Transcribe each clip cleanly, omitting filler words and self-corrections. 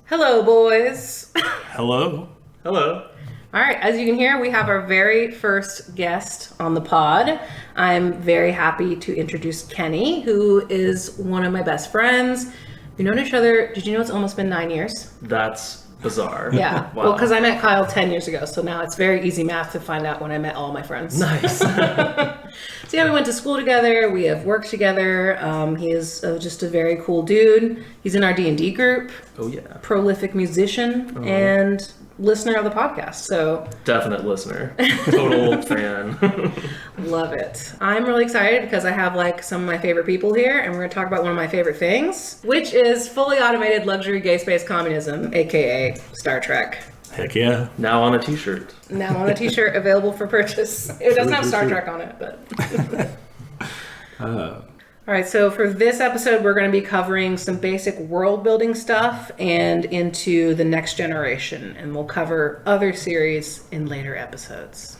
Hello, boys. Hello. Hello. All right, as you can hear, we have our very first guest on the pod. I'm very happy to introduce Kenny, who is one of my best friends. We've known each other, did you know it's almost been 9 years? That's bizarre. Yeah, Wow. well, because I met Kyle 10 years ago, so now it's very easy math to find out when I met all my friends. Nice. So yeah, we went to school together, we have worked together. He is just a very cool dude. He's in our D&D group. Oh yeah. Prolific musician and listener of the podcast, so Definite listener. Total fan. love it. I'm really excited because I have like some of my favorite people here, and we're going to talk about one of my favorite things, which is fully automated luxury gay space communism, aka Star Trek. Heck yeah. Now on a t-shirt. Now on a t-shirt available for purchase. It doesn't have Star Trek on it, but... All right, so for this episode, we're going to be covering some basic world building stuff and into the next generation, and we'll cover other series in later episodes.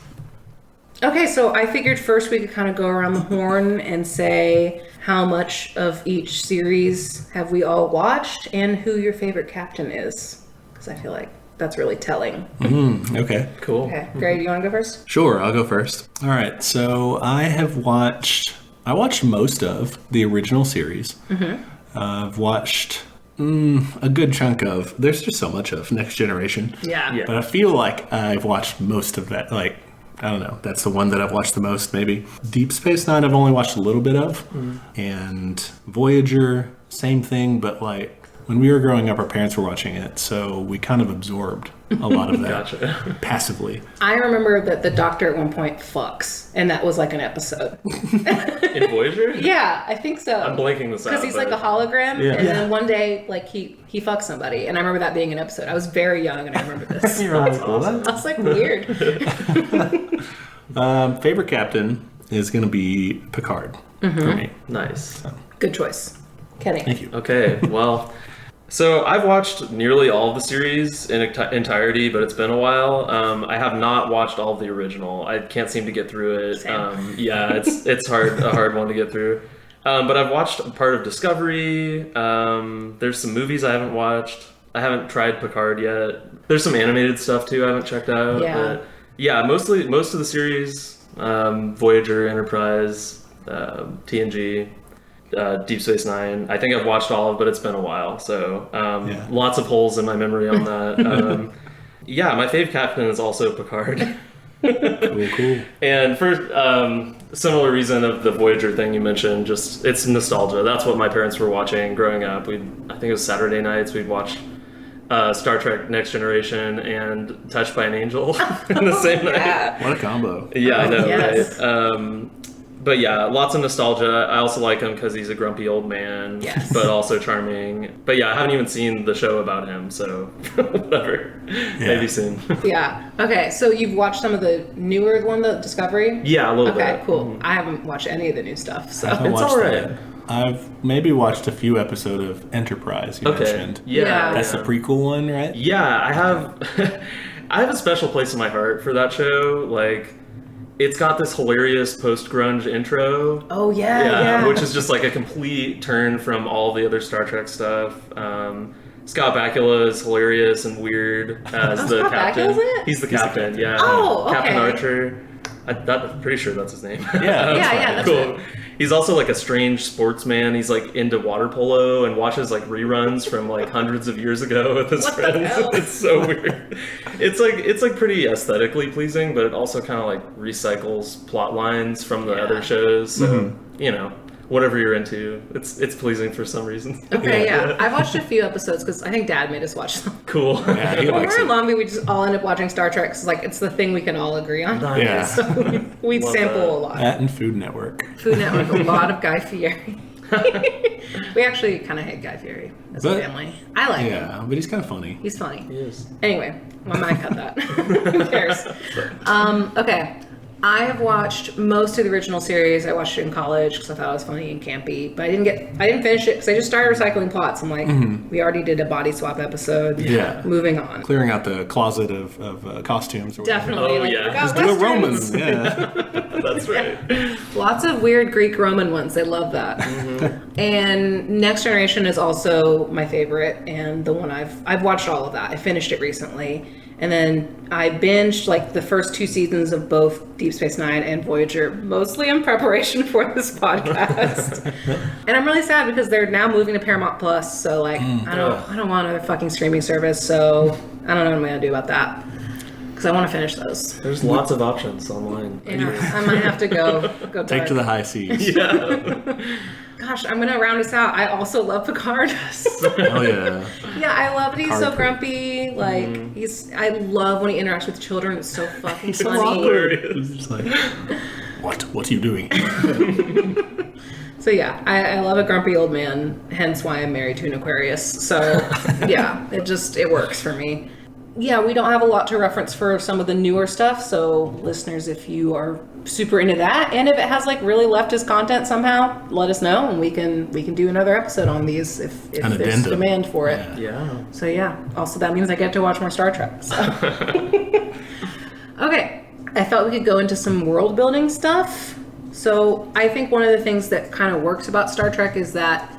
Okay, so I figured first we could kind of go around the horn and say how much of each series have we all watched and who your favorite captain is, because I feel like that's really telling. Okay. Cool. Okay, Gary, do you want to go first? Sure, I'll go first. All right, so I watched most of the original series. I've watched a good chunk of, there's just so much of Next Generation. Yeah. But I feel like I've watched most of that, like, I don't know, that's the one that I've watched the most, maybe. Deep Space Nine I've only watched a little bit of. And Voyager, same thing, but like, when we were growing up, our parents were watching it, so we kind of absorbed a lot of that Gotcha. passively. I remember that the Doctor at one point fucks, and that was like an episode. In Voyager? Yeah, I think so. I'm blanking this out. Because he's like a but- hologram, Yeah. and then one day, like, he fucks somebody, and I remember that being an episode. I was very young, and I remember this. That's awesome. I was like, weird. Favorite captain is going to be Picard for me. Nice. Good choice. Kenny. Thank you. Okay, well, so I've watched nearly all of the series in entirety, but it's been a while. I have not watched all of the original. I can't seem to get through it. Same. Yeah, it's a hard one to get through. But I've watched part of Discovery. There's some movies I haven't watched. I haven't tried Picard yet. There's some animated stuff too I haven't checked out. Yeah. But yeah, most of the series, Voyager, Enterprise, TNG. Deep Space Nine. I think I've watched all of it, but it's been a while. So lots of holes in my memory on that. Yeah, my fave captain is also Picard. Cool. And for similar reason of the Voyager thing you mentioned, just it's nostalgia. That's what my parents were watching growing up. I think it was Saturday nights, we'd watch Star Trek Next Generation and Touched by an Angel in the same night. What a combo. Yeah, I know, Yes. right? But yeah, lots of nostalgia. I also like him because he's a grumpy old man, Yes. but also charming. But yeah, I haven't even seen the show about him, so whatever. Maybe soon. Yeah. Okay, so you've watched some of the newer one, the Discovery? Yeah, a little Okay, bit. cool. I haven't watched any of the new stuff, so. I haven't It's watched all right. that. I've maybe watched a few episodes of Enterprise you mentioned. Yeah. That's the prequel one, right? Yeah, I have. I have a special place in my heart for that show. Like, it's got this hilarious post-grunge intro. Oh, yeah. Which is just like a complete turn from all the other Star Trek stuff. Scott Bakula is hilarious and weird as the Scott captain. Bakula's in it? He's the captain, yeah. Oh, Captain okay. Archer. I'm pretty sure that's his name. Yeah, that's Cool. He's also like a strange sportsman. He's like into water polo and watches like reruns from like hundreds of years ago with his What the friends. hell? It's so weird. It's like pretty aesthetically pleasing, but it also kind of like recycles plot lines from the Yeah. other shows. So you know, whatever you're into, it's pleasing for some reason. Okay, yeah. I've watched a few episodes because I think Dad made us watch them. Cool. Yeah, he When likes we're in it. Long Beach, we just all end up watching Star Trek. It's like it's the thing we can all agree on. Yeah. So we Love sample that. a lot. That and Food Network. Food Network, a lot of Guy Fieri. We actually kind of hate Guy Fieri as a But- family. I like him. Yeah, but he's kind of funny. He's funny. Yes. Anyway, I might cut that. Who cares? Okay. I have watched most of the original series. I watched it in college because I thought it was funny and campy, but I didn't finish it because I just started recycling plots. I'm like, we already did a body swap episode. Yeah. Moving on. Clearing out the closet of costumes. Or whatever. Definitely. Oh, like, yeah. we got Just do a Roman. Westerns. Yeah. That's right. Lots of weird Greek Roman ones. They love that. Mm-hmm. And Next Generation is also my favorite, and the one I've watched all of that. I finished it recently. And then I binged like the first 2 seasons of both Deep Space Nine and Voyager, mostly in preparation for this podcast. And I'm really sad because they're now moving to Paramount Plus. So like, I don't want another fucking streaming service. So I don't know what I'm gonna do about that because I want to finish those. There's lots of options online. Yeah, I might have to go take to the high seas. Yeah. Gosh, I'm gonna round us out. I also love Picard. Oh yeah. Yeah, I love it. He's so Picard. grumpy. Like I love when he interacts with children. It's so fucking funny. Hilarious. It's like, what are you doing? So yeah, I love a grumpy old man. Hence why I'm married to an Aquarius. So yeah, it works for me. Yeah, we don't have a lot to reference for some of the newer stuff. So listeners, if you are super into that, and if it has like really leftist content somehow, let us know, and we can do another episode on these if there's demand for it. Yeah. So yeah. Also, that means I get to watch more Star Trek. So. Okay, I thought we could go into some world building stuff. So I think one of the things that kind of works about Star Trek is that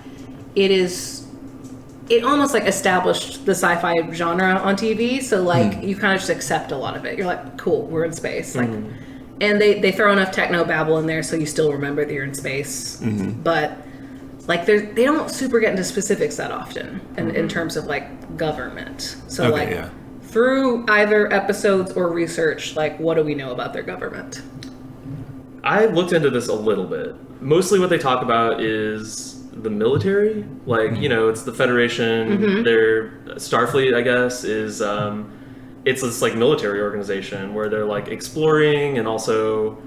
it almost like established the sci-fi genre on TV. So like you kind of just accept a lot of it. You're like, cool, we're in space. Like, and they throw enough techno babble in there so you still remember that you're in space. But like they don't super get into specifics that often in terms of like government. So through either episodes or research, like what do we know about their government? I looked into this a little bit. Mostly what they talk about is the military, like it's the Federation. Their Starfleet, I guess, is it's this like military organization where they're like exploring and also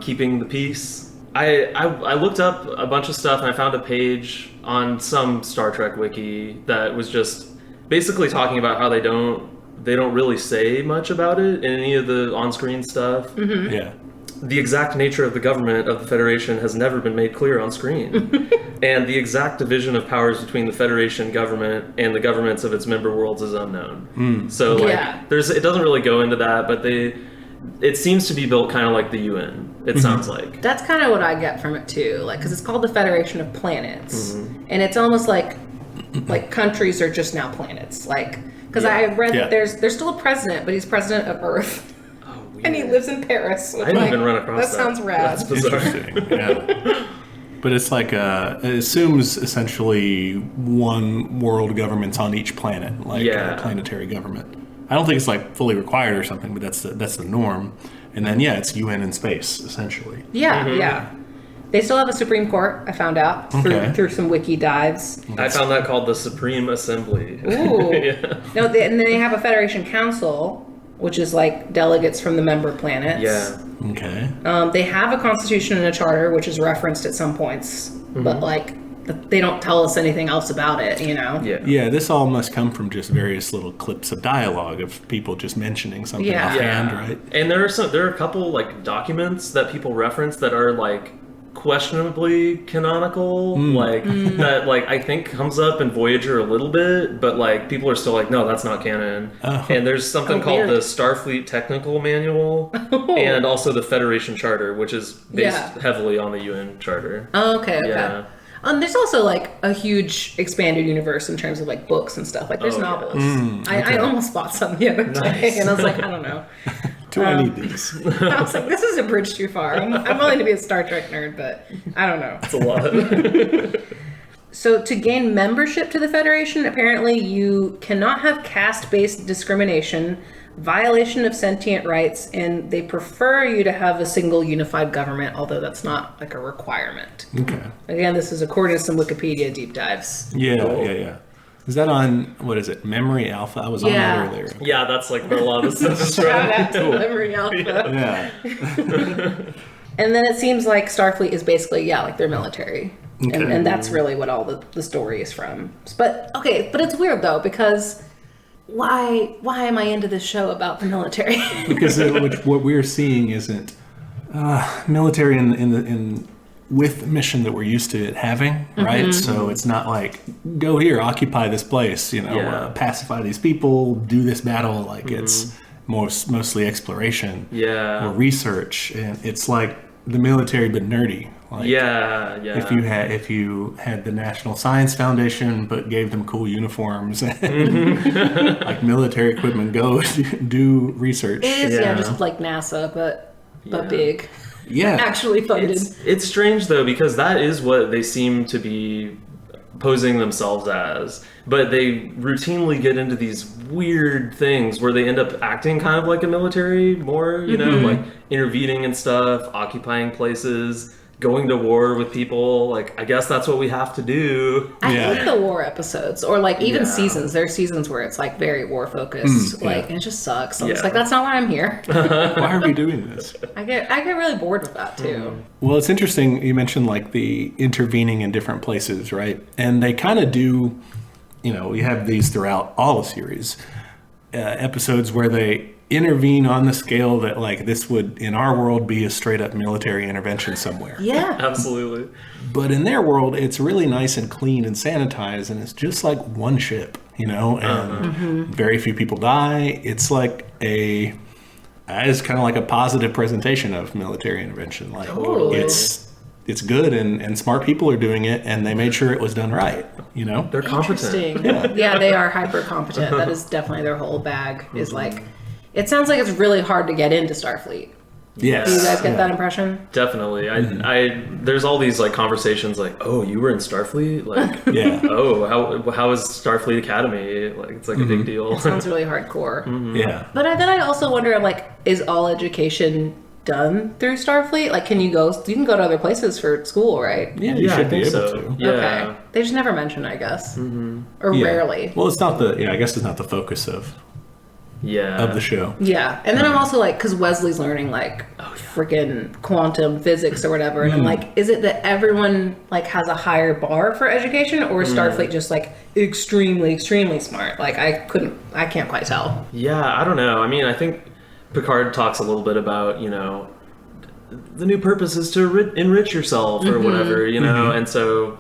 keeping the peace. I looked up a bunch of stuff and I found a page on some Star Trek wiki that was just basically talking about how they don't really say much about it in any of the on-screen stuff. Yeah. The exact nature of the government of the Federation has never been made clear on screen. And the exact division of powers between the Federation government and the governments of its member worlds is unknown. So like it doesn't really go into that, but it seems to be built kind of like the UN, it sounds like. That's kind of what I get from it too, like because it's called the Federation of Planets. And it's almost like countries are just now planets, like because I read that there's still a president, but he's president of Earth. And he lives in Paris. I didn't even run across that. That sounds rad. That's bizarre. Interesting. Yeah. But it's like it assumes essentially one world government's on each planet, like a planetary government. I don't think it's like fully required or something, but that's the norm. And then it's UN in space essentially. Yeah, yeah. They still have a Supreme Court, I found out, through some wiki dives. I found that called the Supreme Assembly. Ooh. No, and then they have a Federation Council, which is like delegates from the member planets. Yeah. Okay. They have a constitution and a charter, which is referenced at some points, but like they don't tell us anything else about it, you know? Yeah, this all must come from just various little clips of dialogue of people just mentioning something offhand, right? And there are a couple like documents that people reference that are like questionably canonical, that like I think comes up in Voyager a little bit, but like people are still like, no, that's not canon. And there's something called the Starfleet Technical Manual and also the Federation Charter, which is based heavily on the UN Charter. Oh, okay. Yeah. There's also like a huge expanded universe in terms of like books and stuff. Like there's novels. I almost bought some the other day, and I was like, I don't know. Do I need these? I was like, this is a bridge too far. I'm willing to be a Star Trek nerd, but I don't know. It's a lot. So to gain membership to the Federation, apparently you cannot have caste-based discrimination, violation of sentient rights, and they prefer you to have a single unified government, although that's not like a requirement. Okay. Again, this is according to some Wikipedia deep dives. Yeah. Is that on, what is it, Memory Alpha? I was on that earlier. Yeah, that's like where a lot of the stuff is Shout out to Memory Alpha. Yeah. And then it seems like Starfleet is basically, like their military. Okay. And that's really what all the story is from. But it's weird though, because why am I into this show about the military? Because what we're seeing isn't military in with mission that we're used to it having, right? So it's not like, go here, occupy this place, pacify these people, do this battle. Like it's mostly exploration Yeah. or research, and it's like the military but nerdy. Like, Yeah. If you had the National Science Foundation but gave them cool uniforms and like military equipment, go do research. It is, just like NASA, but big. Yeah. Actually funded. It's strange though, because that is what they seem to be posing themselves as, but they routinely get into these weird things where they end up acting kind of like a military more, you know, like intervening in stuff, occupying places, going to war with people. Like, I guess that's what we have to do. I hate the war episodes, or like even seasons. There are seasons where it's like very war focused, and it just sucks. So it's like, that's not why I'm here. Why are we doing this? I get really bored with that too. Well, it's interesting. You mentioned like the intervening in different places, right? And they kind of do. You know, we have these throughout all the series, episodes where they intervene on the scale that like this would in our world be a straight up military intervention somewhere. Yeah, Absolutely. But in their world, it's really nice and clean and sanitized, and it's just like one ship, you know, and very few people die. It's like it's kind of like a positive presentation of military intervention. Like it's good, and smart people are doing it, and they made sure it was done right, you know? They're competent. Interesting. Yeah, they are hyper competent. That is definitely their whole bag. Is like, it sounds like it's really hard to get into Starfleet. Yes. Do you guys get that impression? Definitely. I there's all these like conversations like, oh, you were in Starfleet? Like, oh, how is Starfleet Academy? Like, it's like a big deal. It sounds really hardcore. Yeah. But then I also wonder, like, is all education done through Starfleet? Like, you can go to other places for school, right? Yeah, you should be able to. Yeah. Okay. They just never mention, I guess. Or rarely. Well, it's not I guess it's not the focus of the show. Yeah. And then I'm also like, because Wesley's learning like freaking quantum physics or whatever, and I'm like, is it that everyone like has a higher bar for education, or is Starfleet just like extremely, extremely smart? Like, I can't quite tell. Yeah, I don't know. I mean, I think Picard talks a little bit about, you know, the new purpose is to enrich yourself or whatever, you know, and so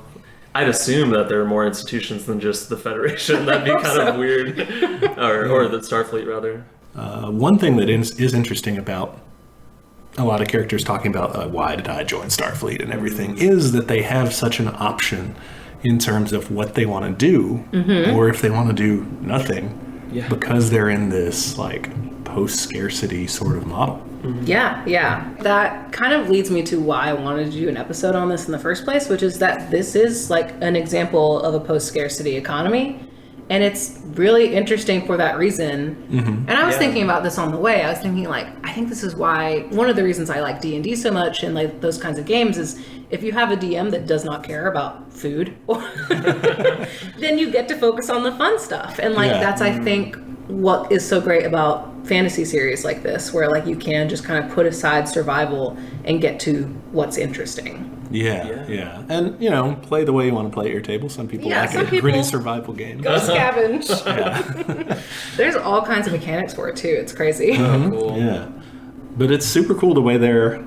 I'd assume that there are more institutions than just the Federation. That'd be kind of weird. or the Starfleet, rather. One thing that is interesting about a lot of characters talking about why did I join Starfleet and everything is that they have such an option in terms of what they want to do, or if they want to do nothing, because they're in this like post-scarcity sort of model. Yeah. That kind of leads me to why I wanted to do an episode on this in the first place, which is that this is like an example of a post-scarcity economy. And it's really interesting for that reason. And I was thinking about this on the way. I was thinking like, I think this is why, one of the reasons I like D&D so much and like those kinds of games is if you have a DM that does not care about food, then you get to focus on the fun stuff. And like, that's, I think, what is so great about fantasy series like this, where like you can just kind of put aside survival and get to what's interesting. Yeah. And, you know, play the way you want to play at your table. Some people like a gritty survival game. Go scavenge. There's all kinds of mechanics for it, too. It's crazy. Cool. Yeah. But it's super cool the way their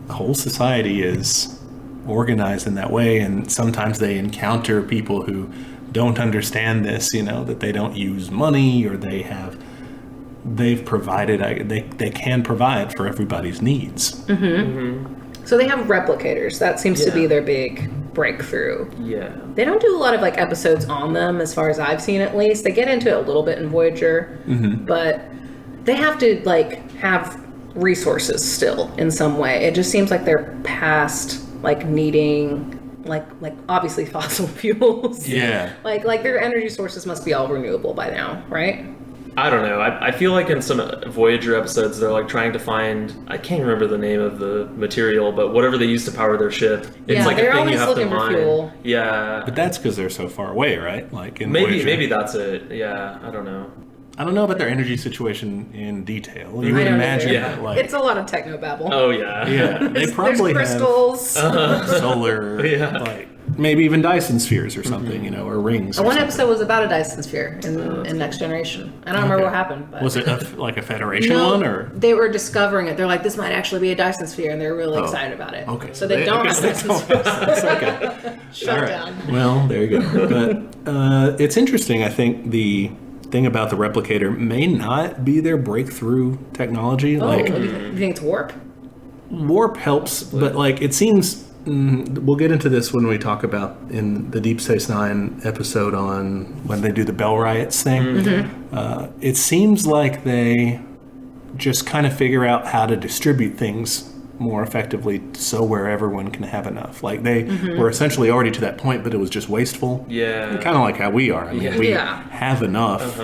whole society is organized in that way. And sometimes they encounter people who don't understand this, you know, that they don't use money, or they've provided, they can provide for everybody's needs. So they have replicators. That seems to be their big breakthrough. Yeah. They don't do a lot of like episodes on them, as far as I've seen at least. They get into it a little bit in Voyager, but they have to like have resources still in some way. It just seems like they're past like needing like obviously fossil fuels. Like their energy sources must be all renewable by now, right? I don't know. I feel like in some Voyager episodes, they're like trying to find, I can't remember the name of the material, but whatever they use to power their ship, it's like a thing you have to mine. Fuel. Yeah. But that's because they're so far away, right? Like in maybe that's it. Yeah, I don't know. I don't know about their energy situation in detail. You would imagine that, like, it's a lot of technobabble. Oh yeah. They probably there's crystals, have solar, like maybe even Dyson spheres or something, you know, or rings. One episode was about a Dyson sphere in Next Generation. I don't remember what happened. But was it like a Federation one, or they were discovering it? They're like, this might actually be a Dyson sphere, and they're really excited about it. Okay, so they don't have Dyson spheres. Okay. Shut down. Well, there you go. But it's interesting. I think thing about the replicator may not be their breakthrough technology. Oh, Like, you think it's warp? warp helps, but like it seems. We'll get into this when we talk about in the Deep Space Nine episode on when they do the Bell Riots thing. It seems like they just kind of figure out how to distribute things more effectively so where everyone can have enough. Like they were essentially already to that point, but it was just wasteful. Yeah. Kind of like how we are. I mean, we Yeah. have enough.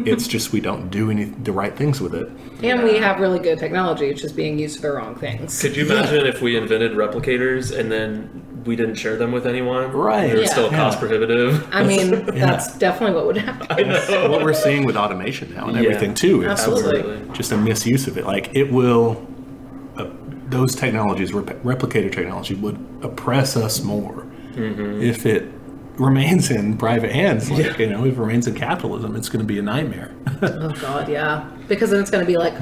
It's just we don't do the right things with it. And we have really good technology. It's just being used for the wrong things. Could you imagine if we invented replicators and then we didn't share them with anyone? Right. They were Yeah. still cost prohibitive. I mean, that's definitely what would happen. I know. What we're seeing with automation now and everything too is Absolutely. just a misuse of it. Like it will, those technologies, replicator technology, would oppress us more if it remains in private hands. Like if it remains in capitalism, it's going to be a nightmare. Oh God, yeah. Because then it's going to be like,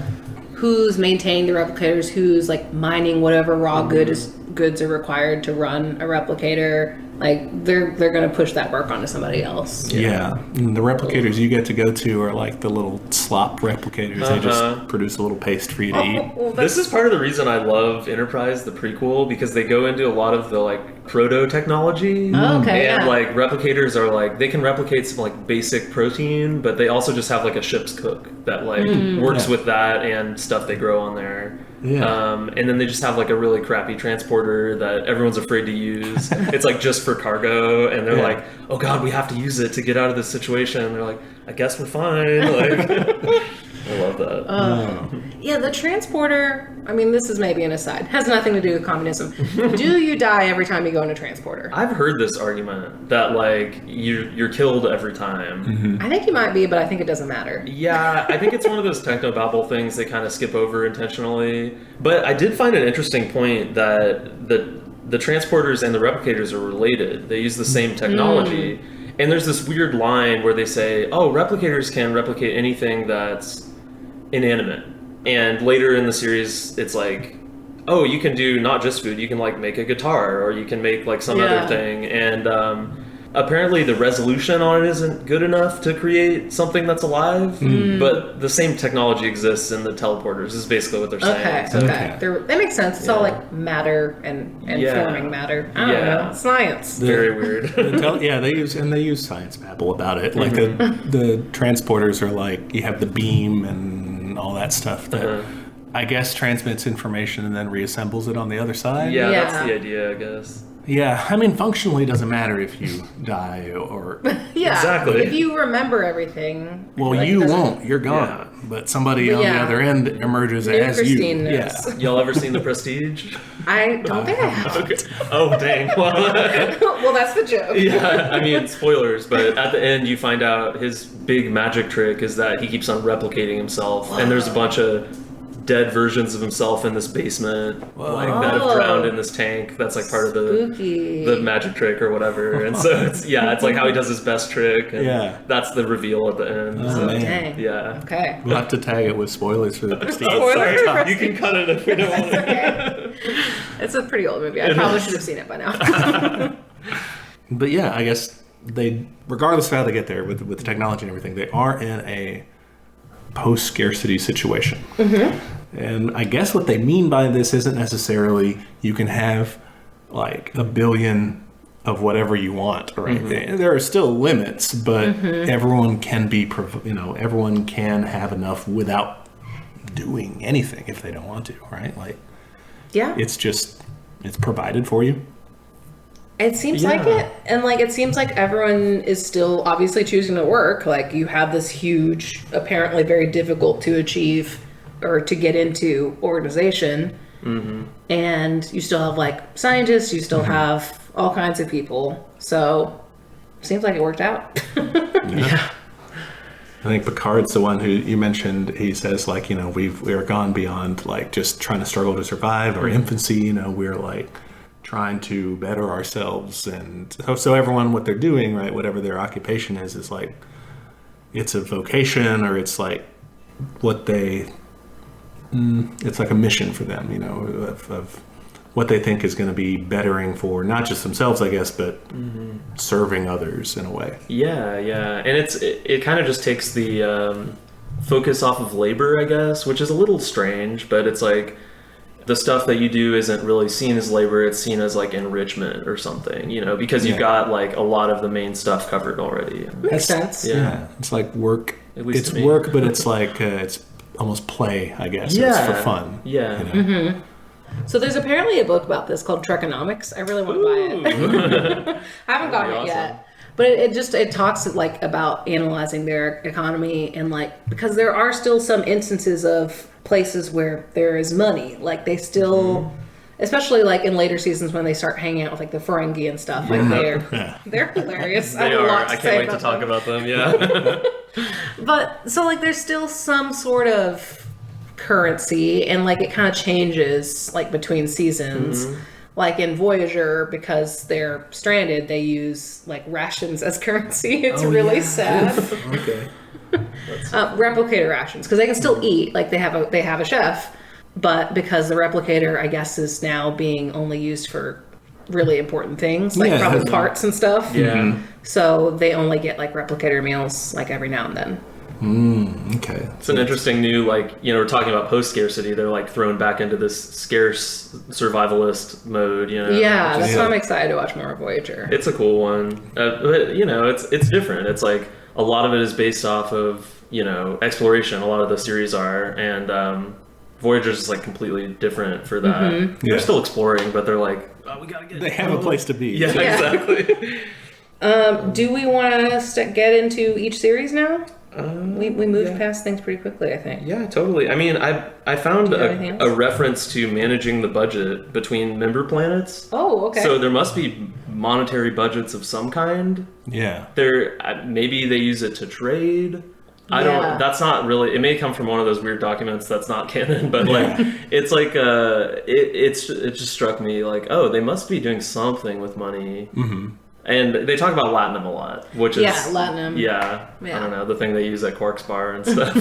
who's maintaining the replicators? Who's like mining whatever raw goods are required to run a replicator? Like they're going to push that work onto somebody else. Yeah. And the replicators you get to go to are like the little slop replicators. They just produce a little paste for you to eat. Well, This is part of the reason I love Enterprise, the prequel, because they go into a lot of the like proto technology. Oh, okay, And yeah. like replicators are like, they can replicate some like basic protein, but they also just have like a ship's cook that like works with that and stuff they grow on there. Yeah. And then they just have like a really crappy transporter that everyone's afraid to use. It's like just for cargo, and they're like, "Oh God, we have to use it to get out of this situation." And they're like, "I guess we're fine." Like, I love that. Yeah, the transporter, I mean, this is maybe an aside, has nothing to do with communism. Do you die every time you go in a transporter? I've heard this argument that like you're killed every time. I think you might be, but I think it doesn't matter. Yeah, I think it's one of those technobabble things they kind of skip over intentionally. But I did find an interesting point that the transporters and the replicators are related. They use the same technology. And there's this weird line where they say, oh, replicators can replicate anything that's inanimate. And later in the series, it's like, oh, you can do not just food, you can like make a guitar, or you can make like some other thing. And apparently the resolution on it isn't good enough to create something that's alive, but the same technology exists in the teleporters is basically what they're saying. Okay. That makes sense. It's all like matter and forming matter. I don't know. Science. Very weird. They use science babble about it. Like the transporters are like, you have the beam and all that stuff that I guess transmits information and then reassembles it on the other side. Yeah, that's the idea, I guess. Yeah, I mean, functionally, it doesn't matter if you die or... Exactly. If you remember everything... Well, like you won't. You're gone. Yeah. But somebody on the other end emerges as you. Yeah. Y'all ever seen The Prestige? I don't think I have. Okay. Oh, dang. Well, Well, that's the joke. yeah, I mean, spoilers, but at the end you find out his big magic trick is that he keeps on replicating himself, and there's a bunch of dead versions of himself in this basement, like that have drowned in this tank. That's like part of the magic trick or whatever. And so it's like how he does his best trick. And that's the reveal at the end. Oh, so, man. Dang. yeah. Okay. We'll have to tag it with spoilers for the Prestige. Oh, sorry. You can cut it if we don't want Okay. It's a pretty old movie. I probably should have seen it by now. But yeah, I guess they, regardless of how they get there with the technology and everything, they are in a post-scarcity situation. And I guess what they mean by this isn't necessarily you can have like a billion of whatever you want or anything. There are still limits, but everyone can be, everyone can have enough without doing anything if they don't want to, right? Like, it's provided for you. It seems like it. And like it seems like everyone is still obviously choosing to work. Like you have this huge, apparently very difficult to achieve or to get into organization. And you still have like scientists, you still have all kinds of people. So it seems like it worked out. I think Picard's the one who you mentioned. He says like, we're gone beyond like just trying to struggle to survive or infancy. We're like trying to better ourselves. And so everyone, what they're doing, right, whatever their occupation is like, it's a vocation or it's like what they, it's like a mission for them, of what they think is going to be bettering for not just themselves, I guess, but serving others in a way. Yeah, and it kind of just takes the focus off of labor, I guess, which is a little strange, but it's like the stuff that you do isn't really seen as labor, it's seen as like enrichment or something, you know, because you've got like a lot of the main stuff covered already. Makes sense. Yeah. It's like work. At least it's to me. work, but it's like, it's almost play, I guess. Yeah. It's for fun. Yeah. You know? So there's apparently a book about this called Treconomics. I really want to buy it. I haven't gotten it yet. But it talks like about analyzing their economy and like, because there are still some instances of places where there is money. Like they still, especially like in later seasons when they start hanging out with like the Ferengi and stuff, like they're hilarious. They are. I can't wait to talk about them. Yeah. But so like there's still some sort of currency and like it kind of changes like between seasons. Like in Voyager, because they're stranded, they use like rations as currency. It's really sad. Okay. Replicator rations, because they can still eat. Like they have a chef, but because the replicator, I guess, is now being only used for really important things, like probably parts and stuff. Yeah. So they only get like replicator meals like every now and then. Okay. It's an interesting new, like, you know, we're talking about post-scarcity. They're like thrown back into this scarce survivalist mode, you know. Yeah, that's why I'm excited to watch more of Voyager. It's a cool one. But, you know, it's different. It's like a lot of it is based off of, you know, exploration. A lot of the series are. And Voyager's is like completely different for that. They're still exploring, but they're like, oh, we gotta get... They have a place to be. Yeah, exactly. Do we want to get into each series now? We moved past things pretty quickly, I think. Yeah, totally. I mean, I found a reference to managing the budget between member planets. Oh, okay. So there must be monetary budgets of some kind. Yeah. Maybe they use it to trade. I don't. That's not really. It may come from one of those weird documents that's not canon, but like, it's like it just struck me like, oh, they must be doing something with money. And they talk about Latinum a lot, which is... Latinum. Yeah, I don't know, the thing they use at Quark's Bar and stuff.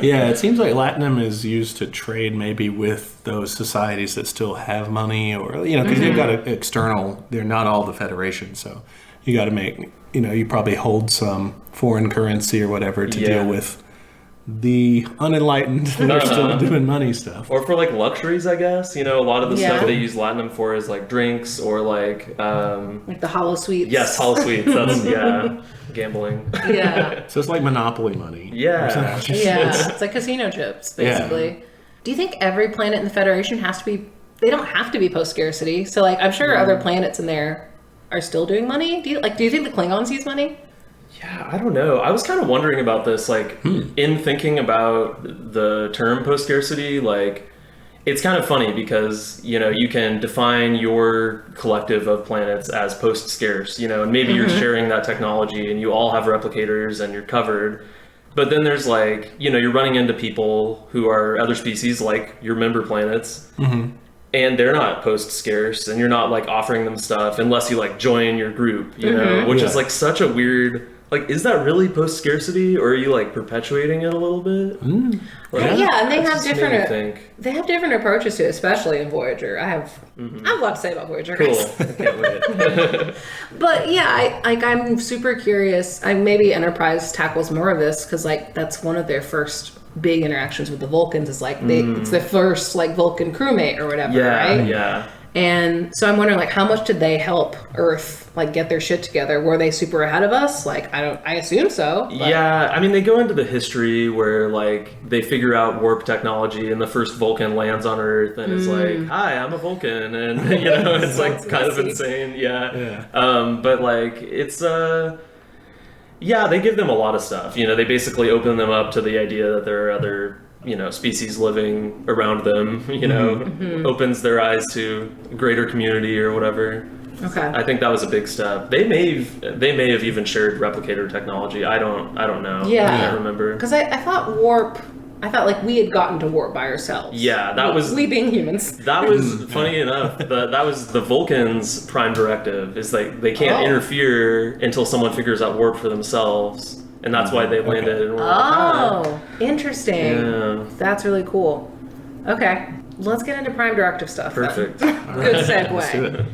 Yeah, it seems like Latinum is used to trade maybe with those societies that still have money, or, you know, because they've got an external... They're not all the Federation, so you got to make... You know, you probably hold some foreign currency or whatever to deal with the unenlightened that are still doing money stuff. Or for like luxuries, I guess. You know, a lot of the stuff they use Latinum for is like drinks or like the hollow sweets. Yes, hollow sweets. That's gambling. Yeah. So it's like Monopoly money. Yeah. It's like casino chips, basically. Yeah. Do you think every planet in the Federation has to be... They don't have to be post-scarcity. So like I'm sure other planets in there are still doing money. Do you think the Klingons use money? Yeah, I don't know. I was kind of wondering about this, like, in thinking about the term post-scarcity, like, it's kind of funny because, you know, you can define your collective of planets as post-scarce, you know, and maybe you're sharing that technology and you all have replicators and you're covered. But then there's like, you know, you're running into people who are other species like your member planets. And they're not post-scarce, and you're not like offering them stuff unless you like join your group, you know, which is like such a weird... Like, is that really post-scarcity, or are you like perpetuating it a little bit? Like, and they have different. They have different approaches to it, especially in Voyager. I have a lot to say about Voyager. Cool, I can't wait. But yeah, I'm super curious. Maybe Enterprise tackles more of this because like that's one of their first big interactions with the Vulcans. Is like it's their first like Vulcan crewmate or whatever, right? Yeah. And so I'm wondering, like, how much did they help Earth, like, get their shit together? Were they super ahead of us? Like, I assume so. But... Yeah, I mean, they go into the history where, like, they figure out warp technology, and the first Vulcan lands on Earth, and is like, "Hi, I'm a Vulcan," and you know, it's like kind of insane. Yeah. But like, it's yeah, they give them a lot of stuff. You know, they basically open them up to the idea that there are other, you know, species living around them, you know, opens their eyes to a greater community or whatever. Okay. I think that was a big step. They may have even shared replicator technology. I don't know. Yeah. I can't remember. Because I thought warp... I thought like we had gotten to warp by ourselves. Yeah, that was... We being humans. That was, funny enough, that was the Vulcans' prime directive, is like they can't interfere until someone figures out warp for themselves. And that's why they landed. And Interesting. Yeah. That's really cool. Okay. let's get into Prime Directive stuff. Perfect. Good segue. Let's do it.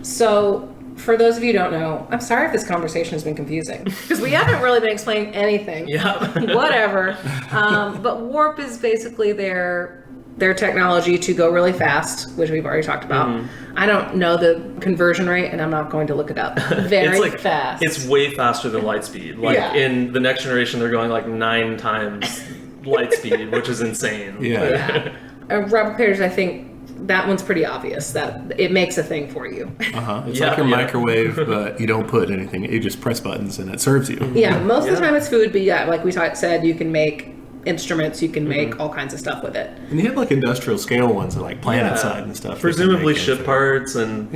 So, for those of you who don't know, I'm sorry if this conversation has been confusing because we haven't really been explaining anything. Yeah. Whatever. But warp is basically their technology to go really fast, which we've already talked about. Mm-hmm. I don't know the conversion rate, and I'm not going to look it up. Very fast. It's way faster than light speed. In the next generation, they're going like 9 times light speed, which is insane. Yeah. Replicators, I think that one's pretty obvious that it makes a thing for you. It's like your microwave, but you don't put anything. You just press buttons and it serves you. Yeah, most of the time it's food, but like we said, you can make instruments, you can make all kinds of stuff with it. And you have like industrial scale ones, like planet side and stuff. Presumably ship parts and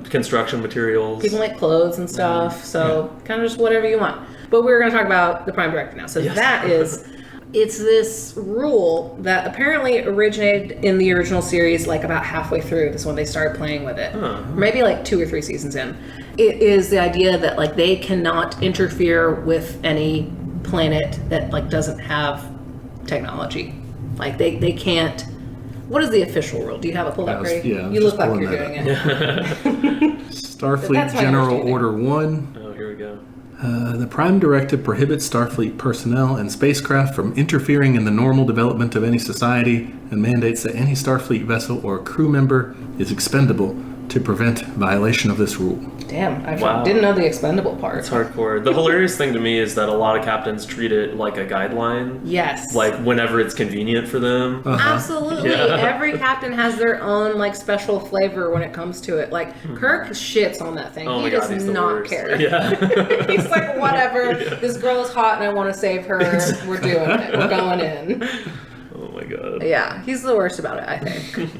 construction materials. People make clothes and stuff, so kind of just whatever you want. But we're going to talk about the Prime Directive now. So that is, it's this rule that apparently originated in the original series like about halfway through. This is when they started playing with it. Maybe like 2 or 3 seasons in. It is the idea that like they cannot interfere with any planet that like doesn't have technology. Like they can't. What is the official rule? Do you have it pulled up, Grady? Yeah, you look like you're doing it. Starfleet General Order 1. Oh, here we go. The Prime Directive prohibits Starfleet personnel and spacecraft from interfering in the normal development of any society and mandates that any Starfleet vessel or crew member is expendable to prevent violation of this rule. Damn, I didn't know the expendable part. It's hardcore. The hilarious thing to me is that a lot of captains treat it like a guideline. Yes. Like whenever it's convenient for them. Absolutely. Yeah. Every captain has their own like special flavor when it comes to it. Like Kirk shits on that thing. Oh he does not care. Yeah. He's like, whatever. This girl is hot and I want to save her. Exactly. We're doing it. We're going in. Oh my god. Yeah, he's the worst about it, I think.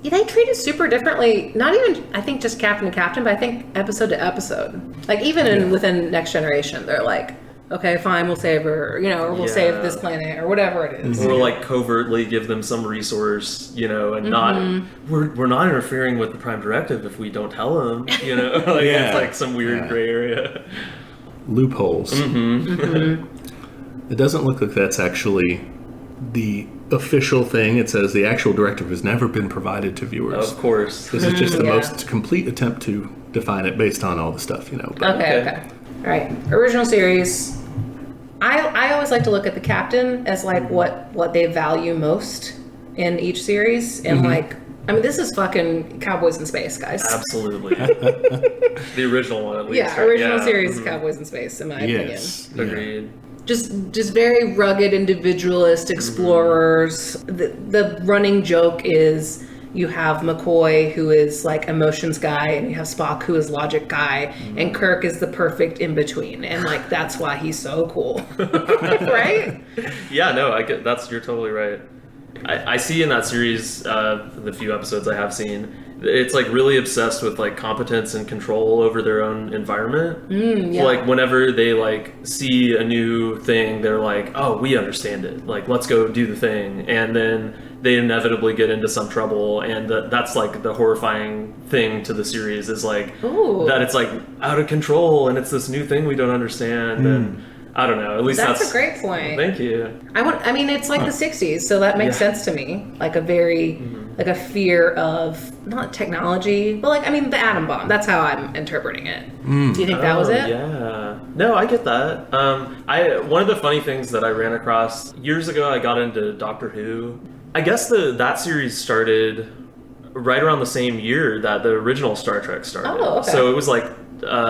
They treat it super differently. Not even, I think, just captain to captain, but I think episode to episode. Like even within Next Generation, they're like, okay, fine, we'll save her, or we'll save this planet, or whatever it is. Or like covertly give them some resource, and not we're not interfering with the Prime Directive if we don't tell them, It's like some weird gray area. Loopholes. It doesn't look like that's actually the official thing. It says the actual directive has never been provided to viewers. Of course. This is just the most complete attempt to define it based on all the stuff, Okay. All right. Original series. I always like to look at the captain as like what they value most in each series. And this is fucking Cowboys in Space, guys. Absolutely. The original one, at least. Yeah, original series Cowboys in Space, in my opinion. Agreed. Just very rugged individualist explorers. The running joke is you have McCoy, who is like emotions guy, and you have Spock, who is logic guy, and Kirk is the perfect in between, and like that's why he's so cool, right? Yeah, no, you're totally right. I see in that series, the few episodes I have seen, it's like really obsessed with like competence and control over their own environment. So, like whenever they like see a new thing, they're like, oh, we understand it, like let's go do the thing, and then they inevitably get into some trouble, and that's like the horrifying thing to the series is like that it's like out of control and it's this new thing we don't understand. And I don't know. At least that's a great point. Thank you. It's like the 60s, so that makes sense to me. Like a very, like a fear of not technology, but like the atom bomb. That's how I'm interpreting it. Do you think that was it? Yeah. No, I get that. One of the funny things that I ran across years ago, I got into Doctor Who. I guess that series started right around the same year that the original Star Trek started. Oh, okay. So it was like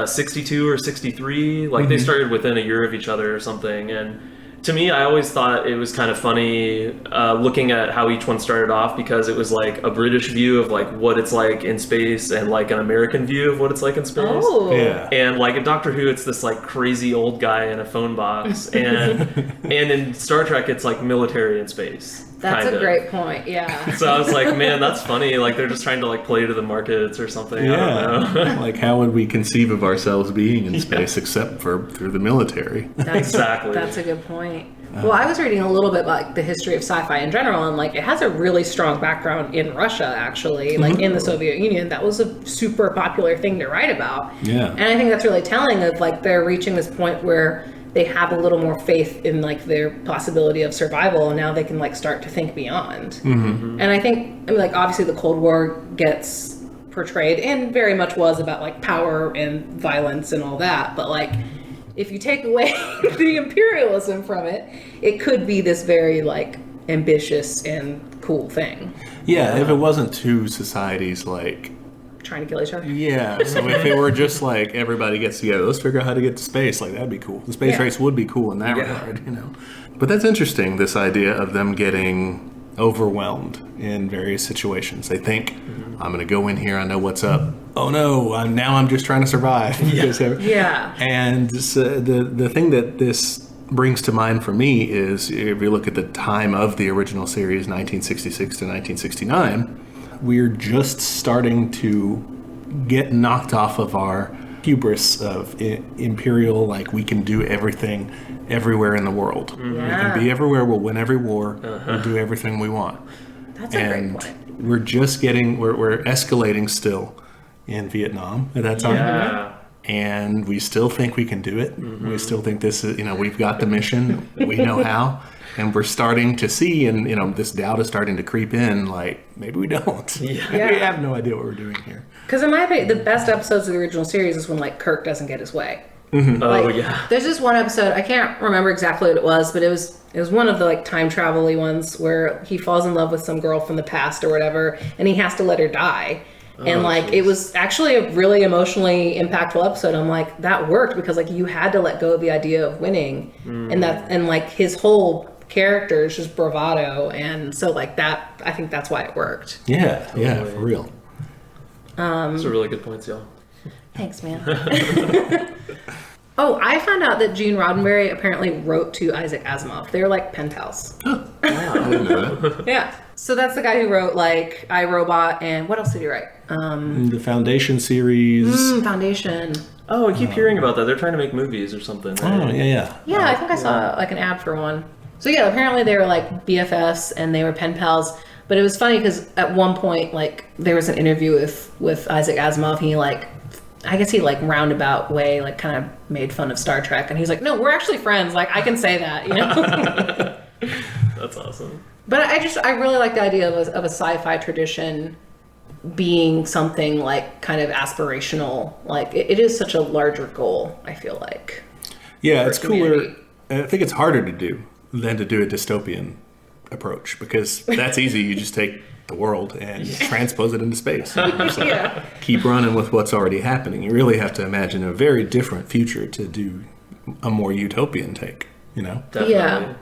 62 or 63. Like they started within a year of each other or something. And to me, I always thought it was kind of funny looking at how each one started off, because it was like a British view of like what it's like in space and like an American view of what it's like in space. Oh. Yeah. And like in Doctor Who, it's this like crazy old guy in a phone box, and in Star Trek, it's like military in space. That's a great point, yeah. So I was like, man, that's funny. Like they're just trying to like play to the markets or something. Yeah. I don't know. Like how would we conceive of ourselves being in space except for through the military? Exactly. That's a good point. Well, I was reading a little bit about like, the history of sci-fi in general, and like it has a really strong background in Russia, actually. Like in the Soviet Union, that was a super popular thing to write about. Yeah. And I think that's really telling of like they're reaching this point where they have a little more faith in like their possibility of survival, and now they can like start to think beyond. And I think, I mean, like obviously the Cold War gets portrayed and very much was about like power and violence and all that, but like if you take away the imperialism from it, it could be this very like ambitious and cool thing. Yeah, if it wasn't two societies like trying to kill each other. Yeah, so if it were just like everybody gets together, let's figure out how to get to space, like that'd be cool. The space race would be cool in that regard, you know. But that's interesting, this idea of them getting overwhelmed in various situations. They think, I'm going to go in here, I know what's up. Oh no, I'm just trying to survive. And so the thing that this brings to mind for me is, if you look at the time of the original series, 1966 to 1969, we're just starting to get knocked off of our hubris of imperial, like we can do everything everywhere in the world. We can be everywhere, we'll win every war, we'll do everything we want. That's a great point. We're just getting, we're escalating still in Vietnam at that time. And we still think we can do it. We still think this is, you know, we've got the mission, we know how. And we're starting to see, and you know, this doubt is starting to creep in. Like maybe we don't. We have no idea what we're doing here. Because in my opinion, the best episodes of the original series is when like Kirk doesn't get his way. There's this one episode, I can't remember exactly what it was, but it was one of the like time travel-y ones where he falls in love with some girl from the past or whatever, and he has to let her die. It was actually a really emotionally impactful episode. I'm like, that worked because like you had to let go of the idea of winning, and like his whole character is just bravado, and so like that, I think that's why it worked. Yeah, for real. Those are really good points, y'all. Thanks, man. Oh, I found out that Gene Roddenberry apparently wrote to Isaac Asimov. They're like pen pals. Wow, I didn't know that. Yeah. So that's the guy who wrote like I, Robot, and what else did he write? The Foundation series. Foundation. Oh, I keep hearing about that. They're trying to make movies or something. Right? Oh, yeah. Yeah, I think I saw like an ad for one. So yeah, apparently they were like BFFs and they were pen pals. But it was funny because at one point, like there was an interview with Isaac Asimov. He like, I guess he like roundabout way like kind of made fun of Star Trek, and he's like, "No, we're actually friends. Like I can say that, you know." That's awesome. But I really like the idea of a sci-fi tradition being something like kind of aspirational. Like it is such a larger goal, I feel like. Yeah, it's cooler. I think it's harder to do than to do a dystopian approach, because that's easy. You just take the world and transpose it into space. Keep running with what's already happening. You really have to imagine a very different future to do a more utopian take, you know? Definitely. Yeah.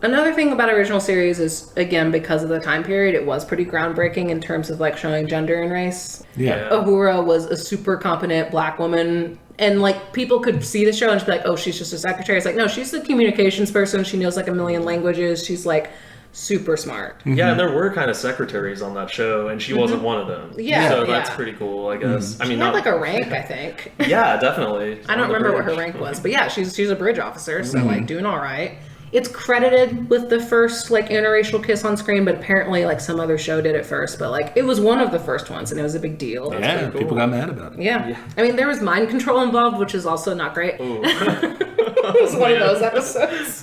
Another thing about original series is, again, because of the time period, it was pretty groundbreaking in terms of like showing gender and race. Yeah. Uhura was a super competent black woman, and like people could see the show and just be like, oh, she's just a secretary. It's like, no, she's the communications person. She knows like a million languages. She's like super smart. Yeah, and there were kind of secretaries on that show, and she wasn't one of them. So that's pretty cool, I guess. I mean, she had like a rank, I think. Yeah, definitely. I don't remember what her rank was, but yeah, she's a bridge officer, so like doing all right. It's credited with the first like interracial kiss on screen, but apparently like some other show did it first. But like it was one of the first ones, and it was a big deal. Yeah, people got mad about it. Yeah. I mean, there was mind control involved, which is also not great. It was one of those episodes.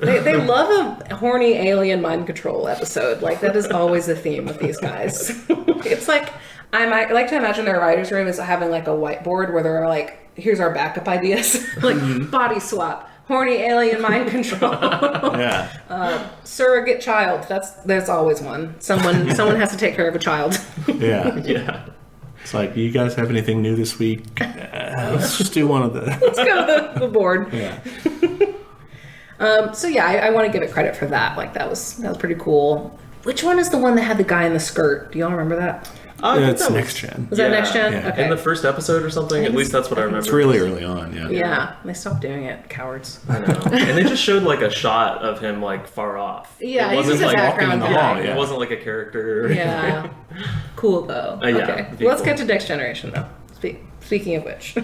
They love a horny alien mind control episode. Like that is always the theme with these guys. It's like I like to imagine their writer's room is having like a whiteboard where they're like, here's our backup ideas. Like body swap, horny alien mind control. Surrogate child. There's always one. Someone has to take care of a child. Yeah. It's like, you guys have anything new this week? Let's just do one of the. Let's go to the board. Yeah. So yeah, I want to give it credit for that. Like that was pretty cool. Which one is the one that had the guy in the skirt? Do y'all remember that? It's Next Gen. Was that Next Gen? Yeah. Okay. In the first episode or something? At least that's what I remember. It's really early on, Yeah, they stopped doing it. Cowards. I know. And they just showed like a shot of him like far off. Yeah, it wasn't like walking in the hall. It wasn't like a character. Yeah. Cool though. Okay. Let's get to Next Generation though. Speaking of which.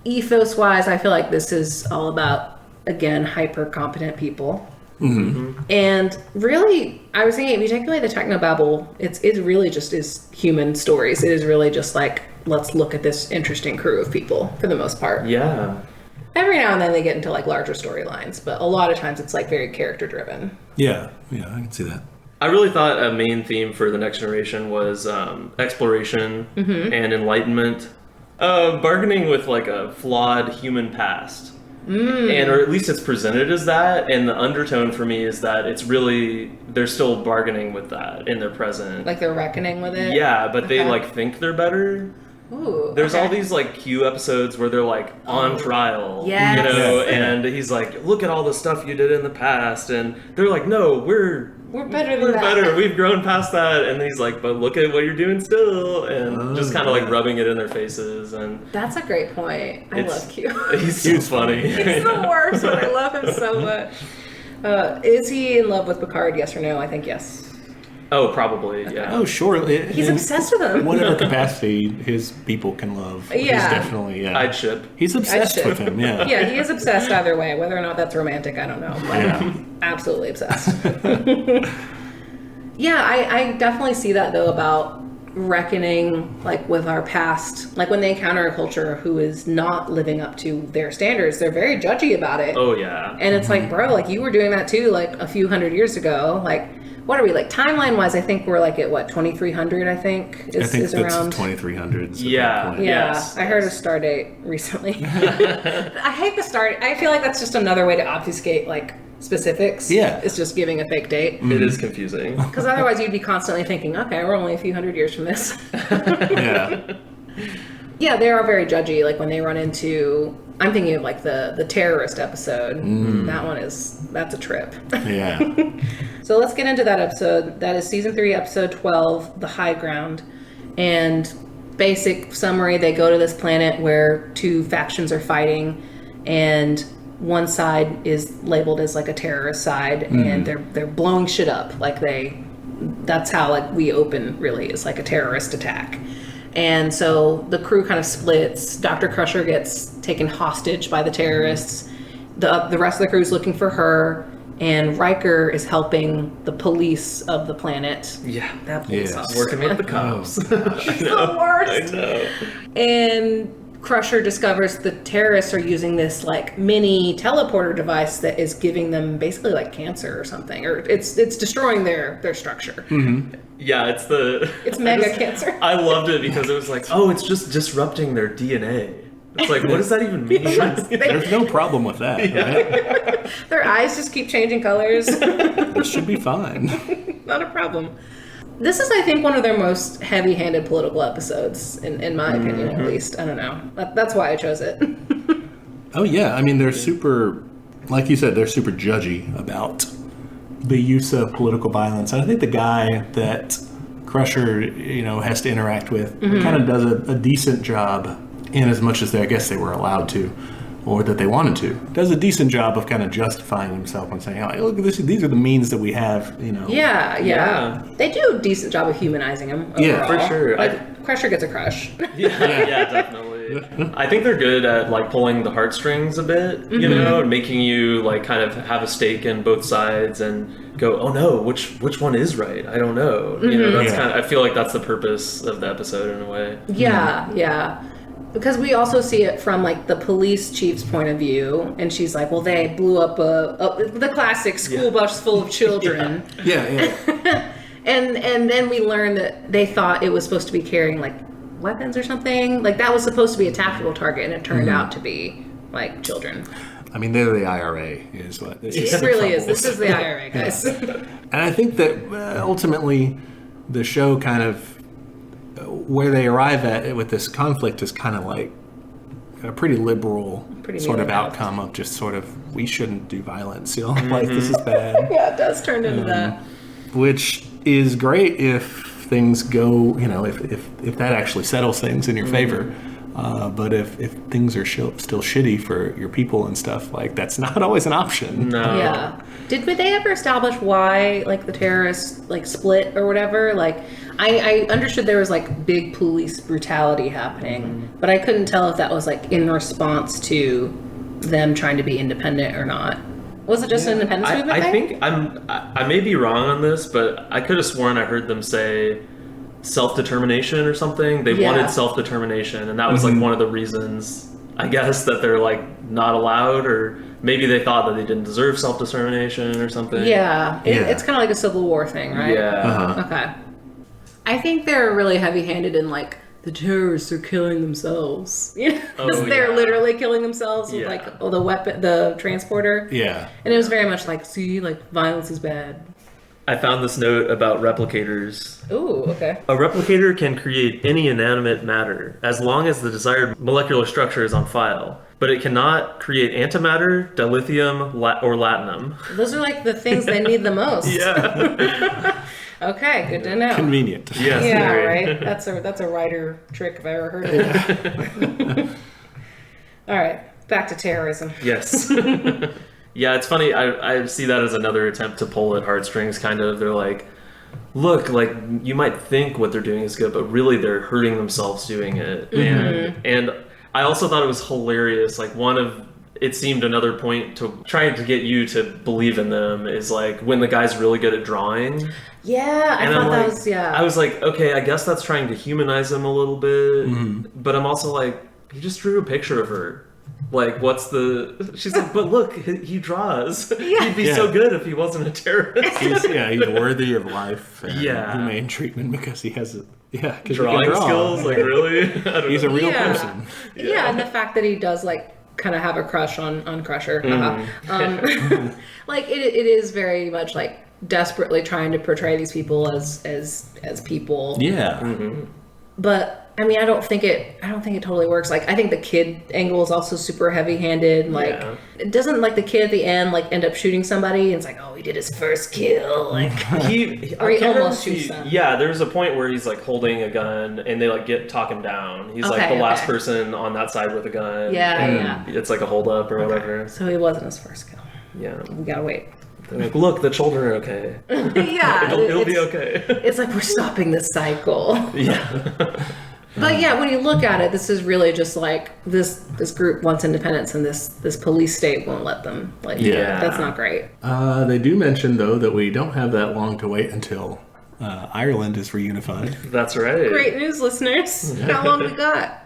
Ethos-wise, I feel like this is all about, again, hyper-competent people. And really, I was thinking, if you take away the technobabble, it really just is human stories. It is really just like let's look at this interesting crew of people for the most part. Yeah. Every now and then they get into like larger storylines, but a lot of times it's like very character driven. Yeah, I can see that. I really thought a main theme for The Next Generation was exploration and enlightenment. Bargaining with like a flawed human past. And or at least it's presented as that, and the undertone for me is that it's really they're still bargaining with that in their present. Like they're reckoning with it? Yeah, but they like think they're better. Ooh, There's all these like Q episodes where they're like on trial, Yes. you know, and he's like, look at all the stuff you did in the past, and they're like, no, we're better than we're that. better, we've grown past that, and he's like, but look at what you're doing still, and just kind of like rubbing it in their faces, and That's a great point. I love Q. He's so funny. He's the worst, but I love him so much. Is he in love with Picard, yes or no? I think yes. Oh, probably, yeah. Oh, sure. He's obsessed with him. Whatever capacity his people can love. Yeah. He's definitely, I'd ship. He's obsessed ship. with him, yeah. Yeah, he is obsessed either way. Whether or not that's romantic, I don't know. But absolutely obsessed. Yeah, I definitely see that though about reckoning like with our past. Like when they encounter a culture who is not living up to their standards, they're very judgy about it. Oh, yeah. And it's like, bro, like you were doing that too like a few hundred years ago. Like what are we like timeline wise? I think we're like at what 2300. I think I think is that's around 2300s. Yeah. Yeah, Yes. I heard a star date recently. I hate the star. I feel like that's just another way to obfuscate like specifics. Yeah. It's just giving a fake date. It is confusing. Because otherwise you'd be constantly thinking, okay, we're only a few hundred years from this. Yeah. Yeah, they are very judgy. Like when they run into, I'm thinking of like the terrorist episode. That one that's a trip. Yeah. So let's get into that episode. That is season 3, episode 12, The High Ground. And basic summary, they go to this planet where two factions are fighting, and one side is labeled as like a terrorist side, and they're blowing shit up. Like that's how like we open really is like a terrorist attack. And so the crew kind of splits. Dr. Crusher gets taken hostage by the terrorists. The rest of the crew is looking for her. And Riker is helping the police of the planet. Yeah. That police Yes. officer. Working with the cops. He's the worst. I know. And Crusher discovers the terrorists are using this like mini teleporter device that is giving them basically like cancer or something, or it's destroying their structure. Yeah, It's mega cancer. I loved it because it was like, oh, it's just disrupting their DNA. It's like, what does that even mean? There's no problem with that, right? Their eyes just keep changing colors. It should be fine. Not a problem. This is, I think, one of their most heavy-handed political episodes, in my opinion, at least. I don't know. That's why I chose it. Oh, yeah. I mean, they're super, like you said, they're super judgy about the use of political violence. And I think the guy that Crusher, has to interact with kind of does a decent job, in as much as I guess they were allowed to, or that they wanted to. Does a decent job of kind of justifying himself and saying, "Oh, look, these are the means that we have." Yeah. They do a decent job of humanizing him. Overall. Yeah, for sure. But Crusher gets a crush. Yeah, definitely. I think they're good at like pulling the heartstrings a bit, and making you like kind of have a stake in both sides and go, "Oh no, which one is right? I don't know." That's kind of. I feel like that's the purpose of the episode in a way. Yeah. Because we also see it from like the police chief's point of view, and she's like, "Well, they blew up the classic school bus full of children." Yeah. and then we learn that they thought it was supposed to be carrying like weapons or something. Like that was supposed to be a tactical target, and it turned out to be like children. I mean, they're the IRA, is what this is. It really is. This is the IRA, guys. And I think that ultimately the show kind of, where they arrive at with this conflict is kind of like a pretty liberal sort of outcome of just sort of, we shouldn't do violence. Like this is bad. Yeah, it does turn into that. Which is great if things go, if that actually settles things in your favor. But if things are still shitty for your people and stuff, like that's not always an option. No. Yeah. Did they ever establish why like the terrorists like split or whatever? Like I understood there was like big police brutality happening, but I couldn't tell if that was like in response to them trying to be independent or not. Was it just an independence movement? I think I may be wrong on this, but I could have sworn I heard them say self-determination or something. They wanted self-determination, and that was like one of the reasons, I guess, that they're like not allowed, or maybe they thought that they didn't deserve self-determination or something. It's kind of like a Civil War thing, right? Okay. I think they're really heavy-handed in like the terrorists are killing themselves. You know, they're literally killing themselves with like the weapon, the transporter. Yeah. And it was very much like, see, like violence is bad. I found this note about replicators. Ooh, okay. A replicator can create any inanimate matter as long as the desired molecular structure is on file, but it cannot create antimatter, dilithium, or latinum. Those are like the things they need the most. Yeah. Okay, good to know. Convenient. Yes, yeah, very. right? That's a writer trick if I ever heard of it. All right, back to terrorism. Yes. Yeah, it's funny. I see that as another attempt to pull at heartstrings, kind of. They're like, look, like, you might think what they're doing is good, but really they're hurting themselves doing it. And I also thought it was hilarious. Like, it seemed another point to trying to get you to believe in them is like when the guy's really good at drawing. Yeah, I thought that was, I was like, okay, I guess that's trying to humanize him a little bit. But I'm also like, he just drew a picture of her. Like, she's like, but look, he draws. He'd be so good if he wasn't a terrorist. He's worthy of life and humane treatment because he has drawing skills. Like, really? He's a real person. Yeah, and the fact that he does, like, kind of have a crush on Crusher. Like, it is very much, like, desperately trying to portray these people as people. Yeah. But I mean, I don't think it totally works. Like, I think the kid angle is also super heavy-handed. Like, it doesn't, like, the kid at the end, like, end up shooting somebody. And it's like, oh, he did his first kill. Like, he almost shoots them. Yeah, there's a point where he's, like, holding a gun, and they, like, talk him down. He's, like, the last person on that side with a gun. Yeah. It's, like, a holdup or whatever. So he wasn't his first kill. Yeah. We gotta wait. They're like, look, the children are okay. Yeah. It'll be okay. It's like, we're stopping this cycle. Yeah. But yeah, when you look at it, this is really just like this group wants independence and this police state won't let them. Like, that's not great. They do mention, though, that we don't have that long to wait until Ireland is reunified. That's right. Great news, listeners. How long we got?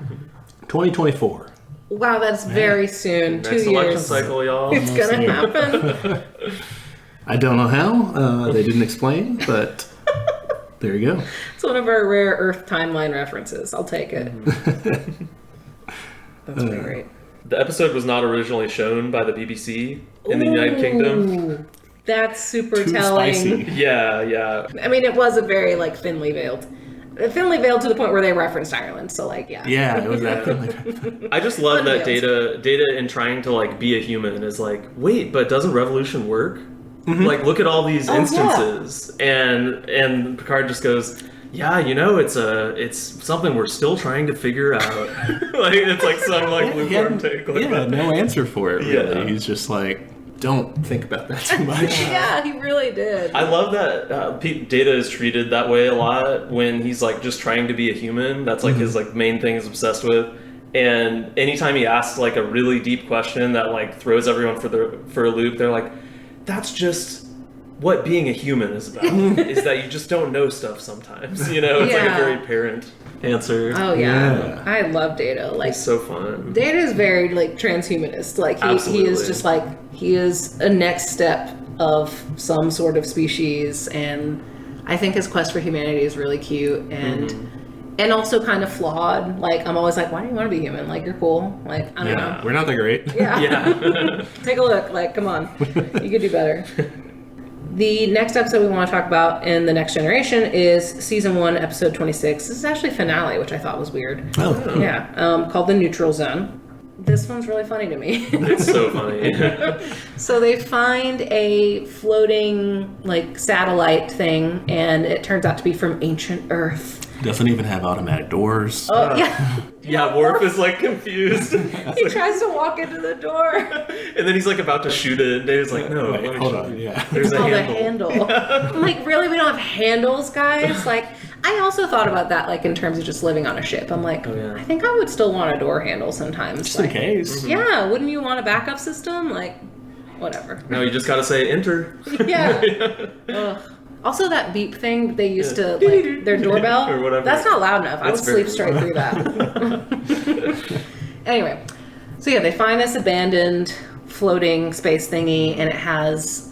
2024. Wow, that's very soon. Next 2 years. election cycle, y'all. It's going to happen. I don't know how. They didn't explain, but... There you go. It's one of our rare Earth timeline references. I'll take it. That's pretty great. The episode was not originally shown by the BBC in the United Kingdom. That's super Too telling. Spicy. Yeah. I mean, it was a very, like, thinly veiled to the point where they referenced Ireland. So, like, Yeah, it was that thinly. I just love that Data in trying to, like, be a human is like, wait, but doesn't revolution work? Like, look at all these instances, and Picard just goes, "Yeah, you know, it's something we're still trying to figure out." Like, it's like some like lukewarm take. Like that. No answer for it. Really, he's just like, don't think about that too much. Yeah, he really did. I love that Data is treated that way a lot when he's like just trying to be a human. That's like his like main thing he's obsessed with. And anytime he asks like a really deep question that like throws everyone for a loop, they're like, that's just what being a human is about, is that you just don't know stuff sometimes, you know? It's like a very parent answer. Oh, yeah. I love Data. Like, it's so fun. Data is very, like, transhumanist. Like, he is just, like, he is a next step of some sort of species, and I think his quest for humanity is really cute, and also kind of flawed. Like, I'm always like, why do you want to be human? Like, you're cool. Like, I don't know. We're not that great. Yeah. Take a look. Like, come on. You could do better. The next episode we want to talk about in The Next Generation is Season 1, Episode 26. This is actually finale, which I thought was weird. Oh. Yeah. Called The Neutral Zone. This one's really funny to me. It's so funny. So they find a floating, like, satellite thing, and it turns out to be from ancient Earth. Doesn't even have automatic doors. Oh, yeah. Yeah, Worf is like confused. He tries to walk into the door. And then he's like about to shoot it, and Dave's like, no, Wait, hold on. Yeah. There's a handle. I'm like, really? We don't have handles, guys? Like, I also thought about that, like, in terms of just living on a ship. I'm like, I think I would still want a door handle sometimes. Just in case. Yeah, wouldn't you want a backup system? Like, whatever. No, you just gotta say enter. Yeah. Ugh. Also, that beep thing they used to, like, their doorbell, or whatever. That's not loud enough. I would sleep straight loud. through that. Anyway, so yeah, they find this abandoned floating space thingy, and it has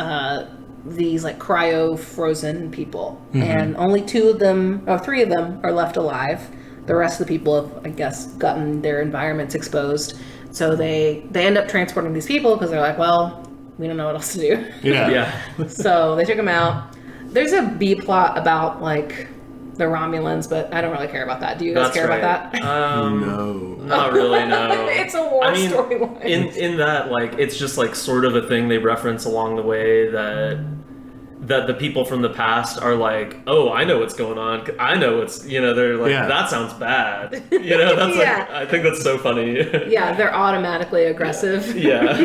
these like cryo frozen people, and only 3 of them are left alive. The rest of the people have, I guess, gotten their environments exposed. So they end up transporting these people because they're like, well, we don't know what else to do. Yeah. So they took them out. There's a B plot about like the Romulans, but I don't really care about that. Do you guys care about that? No. Not really, no. It's a war storyline. In that, like, it's just like sort of a thing they reference along the way that the people from the past are like, oh, I know what's going on. I know what's, they're like, that sounds bad. That's like, I think that's so funny. Yeah, they're automatically aggressive. Yeah.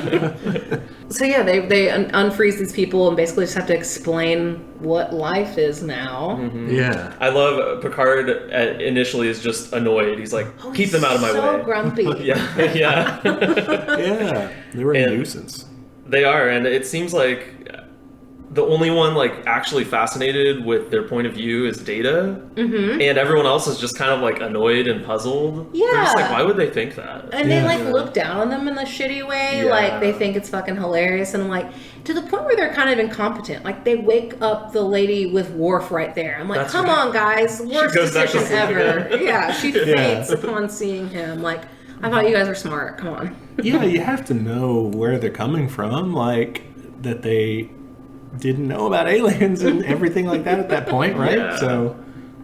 So yeah, they unfreeze these people and basically just have to explain what life is now. Yeah. I love Picard initially is just annoyed. He's like, keep them out of my way. So grumpy. Yeah. Yeah. They were a nuisance. They are, and it seems like the only one like actually fascinated with their point of view is Data, and everyone else is just kind of like annoyed and puzzled. Yeah, they're just like, why would they think that? And they like look down on them in a shitty way, like they think it's fucking hilarious, and I'm like, to the point where they're kind of incompetent. Like they wake up the lady with Worf right there. I'm like, come on, guys, worst decision ever. Yeah, she faints upon seeing him. Like, I thought you guys were smart. Come on. Yeah, you have to know where they're coming from, like that they didn't know about aliens and everything like that at that point, right? Yeah. So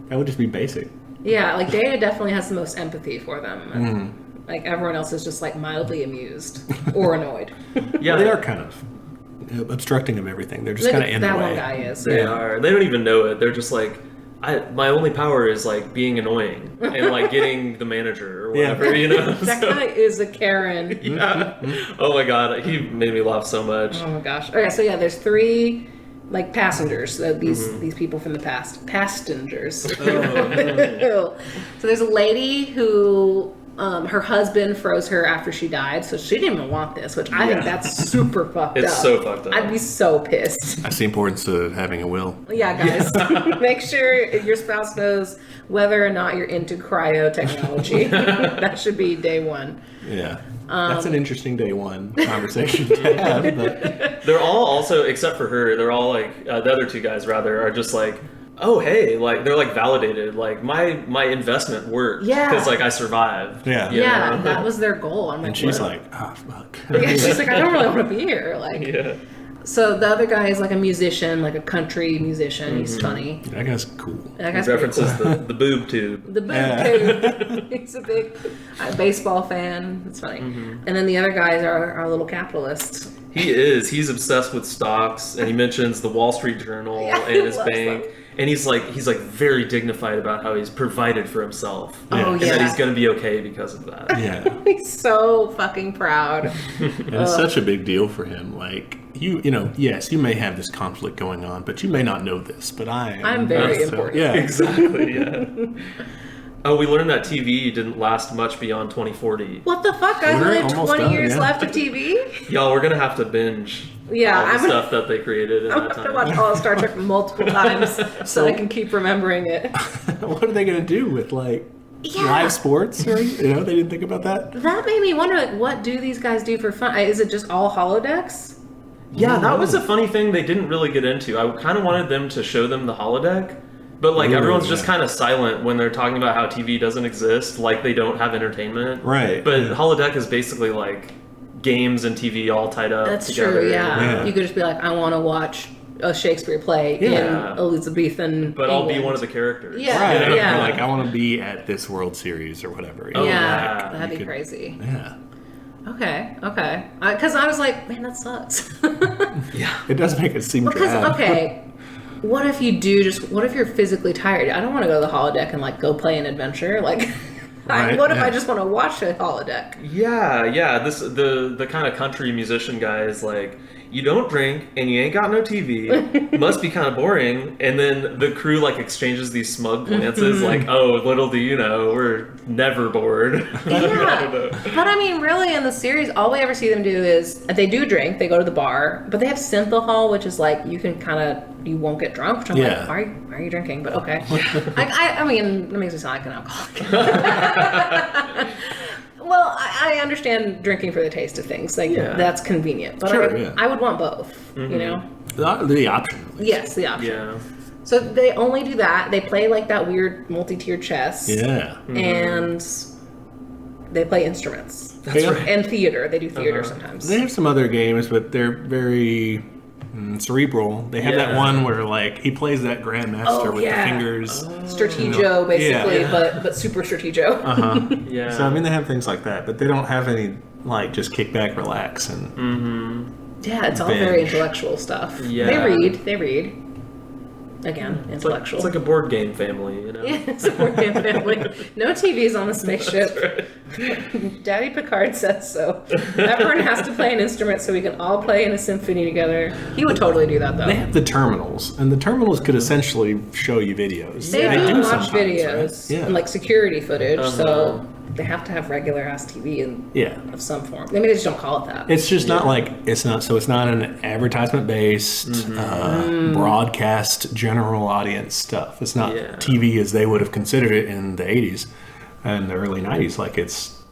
that would just be basic. Yeah, like Data definitely has the most empathy for them. And, like everyone else is just like mildly amused or annoyed. Yeah, well, they are kind of obstructing of everything. They're just kind of in the way. That one guy is. They are. They don't even know it. They're just like, my only power is like being annoying and like getting the manager or whatever, That guy is a Karen. Yeah. Oh my god, he made me laugh so much. Oh my gosh. Okay, so yeah, there's 3 like passengers. So these people from the past, passengers. So there's a lady who her husband froze her after she died, so she didn't even want this, which I think that's super fucked up. It's so fucked up. I'd be so pissed. That's the importance of having a will. Yeah, guys. Make sure your spouse knows whether or not you're into cryo technology. That should be day 1. Yeah. That's an interesting day 1 conversation to have. But They're all also, except for her, they're all like, the other 2 guys rather, are just like, oh hey, like they're like validated, like my investment worked because like I survived. Yeah, that was their goal. I'm like, and she's like, oh fuck. Yeah, she's like, I don't really want to be here. Like, so the other guy is like a musician, like a country musician. He's funny. That guy's cool. That guy's he references cool. the boob tube. The boob tube. He's a big baseball fan. It's funny. And then the other guys are little capitalists. He is. He's obsessed with stocks, and he mentions the Wall Street Journal and his bank. Them. And he's like very dignified about how he's provided for himself. And that he's going to be okay because of that. Yeah. He's so fucking proud. And it's such a big deal for him. Like, you know, yes, you may have this conflict going on, but you may not know this, but I'm very important. Yeah. Exactly, yeah. Oh, we learned that TV didn't last much beyond 2040. What the fuck, guys? We're We have 20 almost done, years yeah. left of TV? Y'all, we're going to have to binge all the stuff that they created in I'm that going to time. watch all of Star Trek multiple times so I can keep remembering it. What are they going to do with, like, live sports? Or, you know, they didn't think about that? That made me wonder, like, what do these guys do for fun? Is it just all holodecks? Yeah, that was a funny thing they didn't really get into. I kind of wanted them to show them the holodeck, but like everyone's just kind of silent when they're talking about how TV doesn't exist, like they don't have entertainment. Right. But holodeck is basically like games and TV all tied up That's together. true, yeah. You could just be like, I want to watch a Shakespeare play in Elizabethan But I'll be England. one of the characters. Yeah, Right. yeah. Like, I want to be at this World Series or whatever. Oh, Yeah, yeah. that'd be crazy. Yeah. Okay. Because I was like, man, that sucks. Yeah. It does make it seem drab. Okay, what if you're physically tired? I don't want to go to the holodeck and like go play an adventure. Like, what if I just want to watch a holodeck? Yeah. The kind of country musician guy is like, you don't drink and you ain't got no TV. Must be kind of boring. And then the crew like exchanges these smug glances, like, oh, little do you know, we're never bored. Yeah, but I mean, really, in the series, all we ever see them do is they do drink. They go to the bar, but they have synthahol, which is like you can kind of you won't get drunk. Which I'm like, why are you drinking? But okay. I mean, it makes me sound like an alcoholic. Well, I understand drinking for the taste of things. Like, that's convenient. But I would want both, you know? The option. Yes, the option. Yeah. So they only do that. They play like that weird multi-tiered chess. Yeah. And they play instruments. That's right. And theater. They do theater sometimes. They have some other games, but they're very cerebral. They have that one where like he plays that grandmaster with the fingers. Strategio, basically, but super strategio. Yeah. So I mean, they have things like that, but they don't have any like just kick back, relax, and Yeah, it's all very intellectual stuff. Yeah. They read. Again, intellectual. It's like a board game family, you know? Yeah, it's a board game family. No TVs on the spaceship. Right. Daddy Picard says so. Everyone has to play an instrument so we can all play in a symphony together. He would totally do that, though. they have the terminals, and the terminals could essentially show you videos. They do watch sometimes, videos right? and like security footage, so they have to have regular ass TV of some form. Maybe they just don't call it that. It's just not like it's not an advertisement based broadcast general audience stuff. It's not TV as they would have considered it in the 80s and the early 90s. Like it's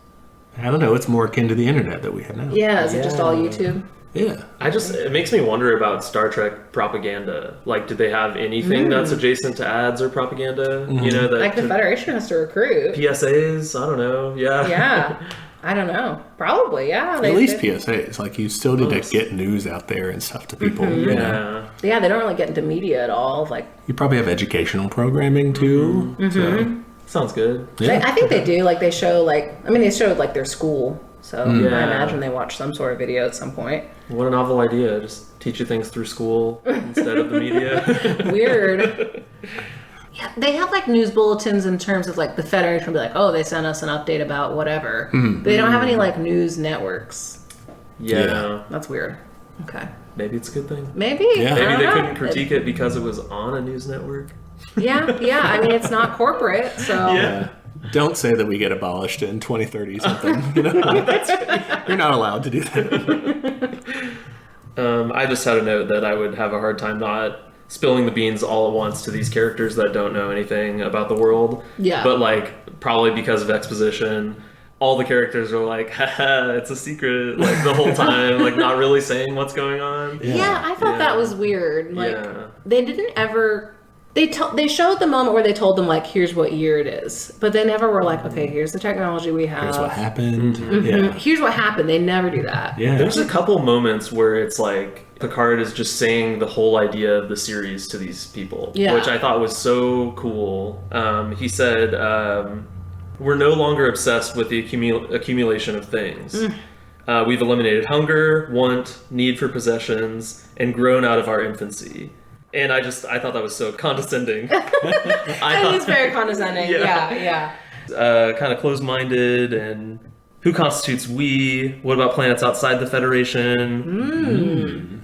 more akin to the internet that we have now. Yeah, is it just all YouTube? Yeah. It makes me wonder about Star Trek propaganda. Like, do they have anything that's adjacent to ads or propaganda? You know, that like the Federation has to recruit. PSAs? I don't know. Yeah. Yeah. I don't know. Probably, yeah. At least PSAs. Like, you still need to get news out there and stuff to people. You know? Yeah. Yeah, they don't really get into media at all. Like, you probably have educational programming, too. So. Sounds good. Yeah. I think they do. Like, they showed, like, their school. So I imagine they watch some sort of video at some point. What a novel idea. Just teach you things through school instead of the media. Weird. Yeah, they have like news bulletins in terms of like the Federation will be like, oh, they sent us an update about whatever. But they don't have any like news networks. Yeah. That's weird. Okay. Maybe it's a good thing. Maybe. Yeah. Maybe they couldn't critique it because it was on a news network. Yeah. I mean, it's not corporate, so. Yeah. Don't say that we get abolished in 2030 something. You know? You're not allowed to do that. I just had a note that I would have a hard time not spilling the beans all at once to these characters that don't know anything about the world. Yeah. But like probably because of exposition, all the characters are like, haha, it's a secret, like the whole time, like not really saying what's going on. Yeah, I thought that was weird. Like they didn't ever. They showed the moment where they told them, like, here's what year it is. But they never were like, okay, here's the technology we have. Here's what happened. Yeah. Here's what happened. They never do that. Yeah. There's a couple moments where it's like Picard is just saying the whole idea of the series to these people, which I thought was so cool. He said, we're no longer obsessed with the accumulation of things. We've eliminated hunger, want, need for possessions, and grown out of our infancy. And I thought that was so condescending. It is very condescending. Yeah. Kind of closed-minded, and who constitutes we? What about planets outside the Federation?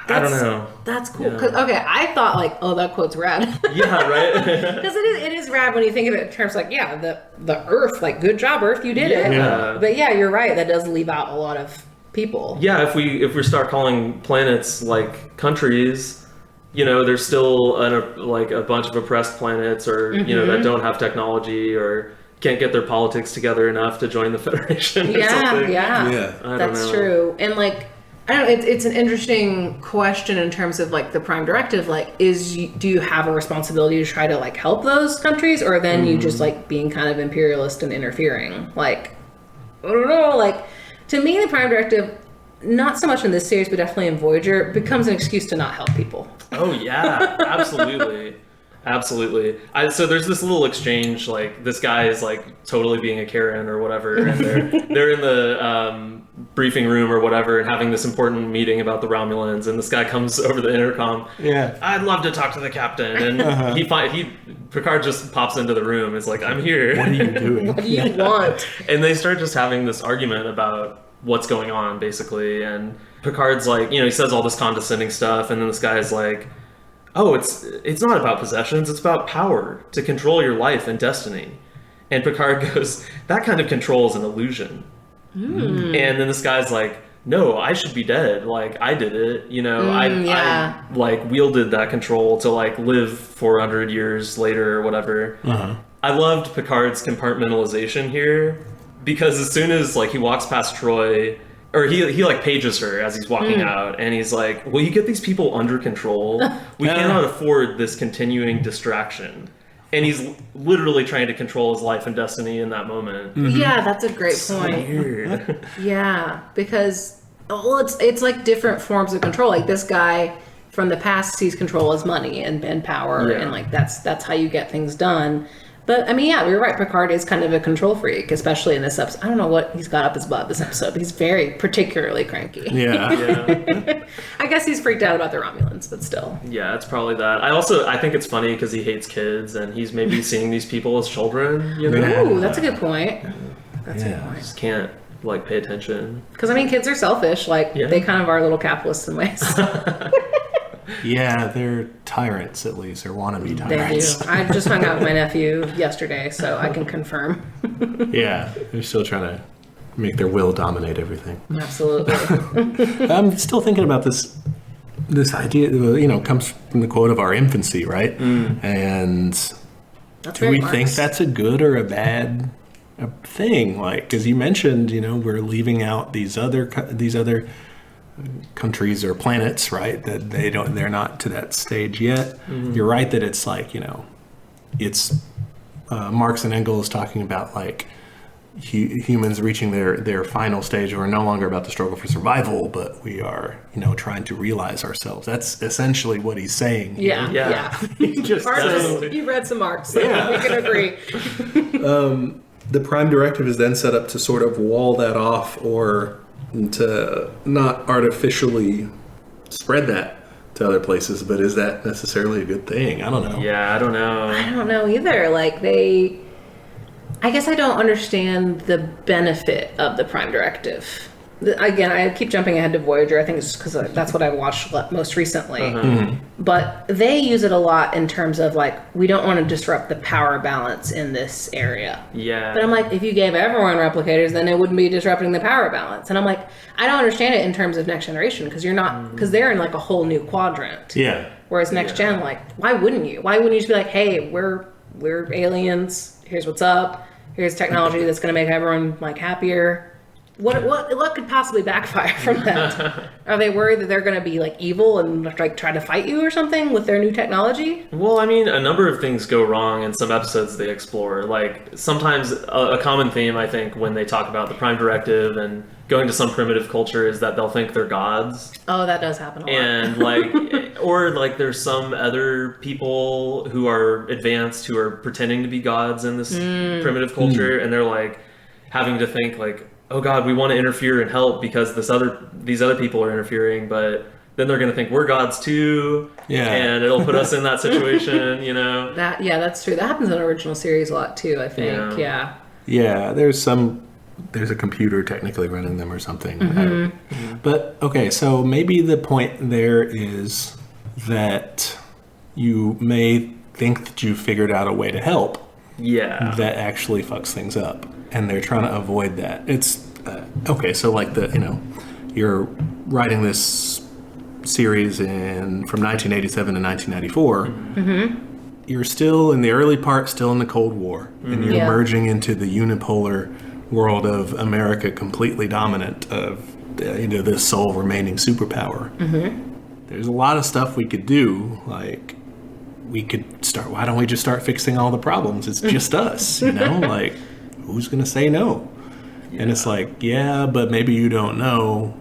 I don't know. That's cool. Okay, I thought like, oh, that quote's rad. Yeah, right. Because it is rad when you think of it in terms like, the Earth, like, good job, Earth, you did it. Yeah. But yeah, you're right. That does leave out a lot of people. Yeah, if we start calling planets like countries. You know, there's still a bunch of oppressed planets, or you know, that don't have technology or can't get their politics together enough to join the Federation. Or something. Yeah. That's true. And like, I don't know, it's an interesting question in terms of like the Prime Directive. Like, do you have a responsibility to try to like help those countries, or then you just like being kind of imperialist and interfering? Like, I don't know. Like, to me, the Prime Directive, not so much in this series, but definitely in Voyager, becomes an excuse to not help people. Oh yeah, absolutely. So there's this little exchange, like this guy is like totally being a Karen or whatever, and they're in the briefing room or whatever, and having this important meeting about the Romulans, and this guy comes over the intercom. Yeah, I'd love to talk to the captain, and Picard just pops into the room. It's like, I'm here. What are you doing? What do you want? And they start just having this argument about what's going on, basically, and Picard's like, you know, he says all this condescending stuff, and then this guy's like, oh, it's not about possessions, it's about power to control your life and destiny. And Picard goes, that kind of control is an illusion. And then this guy's like, no, I should be dead. Like, I did it. You know, I like wielded that control to like live 400 years later or whatever. I loved Picard's compartmentalization here, because as soon as like he walks past Troy, or he like pages her as he's walking out, and he's like, will you get these people under control? We cannot afford this continuing distraction. And he's literally trying to control his life and destiny in that moment. Yeah, that's a great point. So weird. Yeah, because it's like different forms of control. Like this guy from the past sees control as money and power, and like that's how you get things done. But I mean, yeah, you're right. Picard is kind of a control freak, especially in this episode. I don't know what he's got up his butt this episode, but he's very particularly cranky. Yeah. I guess he's freaked out about the Romulans, but still. Yeah, it's probably that. I think it's funny because he hates kids, and he's maybe seeing these people as children. You know? Ooh, that's a good point. That's a good point. Just can't like pay attention. Because I mean, kids are selfish. Like they kind of are little capitalists in ways. Yeah, they're tyrants at least, or want to be tyrants. They do. I just hung out with my nephew yesterday, so I can confirm. Yeah, they're still trying to make their will dominate everything. Absolutely. I'm still thinking about this idea, you know, comes from the quote of our infancy, right? And do we think that's a good or a bad thing? Like, because you mentioned, you know, we're leaving out these other countries or planets, right? That they're not to that stage yet. You're right that it's like, you know, it's Marx and Engels talking about like humans reaching their final stage. We're no longer about the struggle for survival, but we are, you know, trying to realize ourselves. That's essentially what he's saying. Yeah. You read some Marx, so we can agree. The Prime Directive is then set up to sort of wall that off, or to not artificially spread that to other places, but is that necessarily a good thing? I don't know. Yeah, I don't know. I don't know either. Like I guess I don't understand the benefit of the Prime Directive. Again, I keep jumping ahead to Voyager. I think it's because that's what I watched most recently. But they use it a lot in terms of like, we don't want to disrupt the power balance in this area. Yeah. But I'm like, if you gave everyone replicators, then it wouldn't be disrupting the power balance. And I'm like, I don't understand it in terms of Next Generation, because because they're in like a whole new quadrant. Yeah. Whereas Next Gen, like, why wouldn't you? Why wouldn't you just be like, hey, we're aliens. Here's what's up. Here's technology that's going to make everyone like happier. What could possibly backfire from that? Are they worried that they're going to be like evil and like try to fight you or something with their new technology? Well, I mean, a number of things go wrong in some episodes they explore. Like sometimes a common theme, I think, when they talk about the Prime Directive and going to some primitive culture is that they'll think they're gods. Oh, that does happen a lot. And like, or like there's some other people who are advanced who are pretending to be gods in this primitive culture, and they're like having to think like, oh God, we want to interfere and help because these other people are interfering, but then they're going to think we're gods too, and it'll put us in that situation, you know? That's true. That happens in original series a lot too, I think. Yeah, there's a computer technically running them or something. But okay, so maybe the point there is that you may think that you figured out a way to help. Yeah. That actually fucks things up. And they're trying to avoid that. It's okay. So like you're writing this series from 1987 to 1994. You're still in the early part, still in the Cold War, and you're merging into the unipolar world of America, completely dominant of the sole remaining superpower. There's a lot of stuff we could do. Like we could start. Why don't we just start fixing all the problems? It's just us, like. Who's going to say no? And it's like, but maybe you don't know.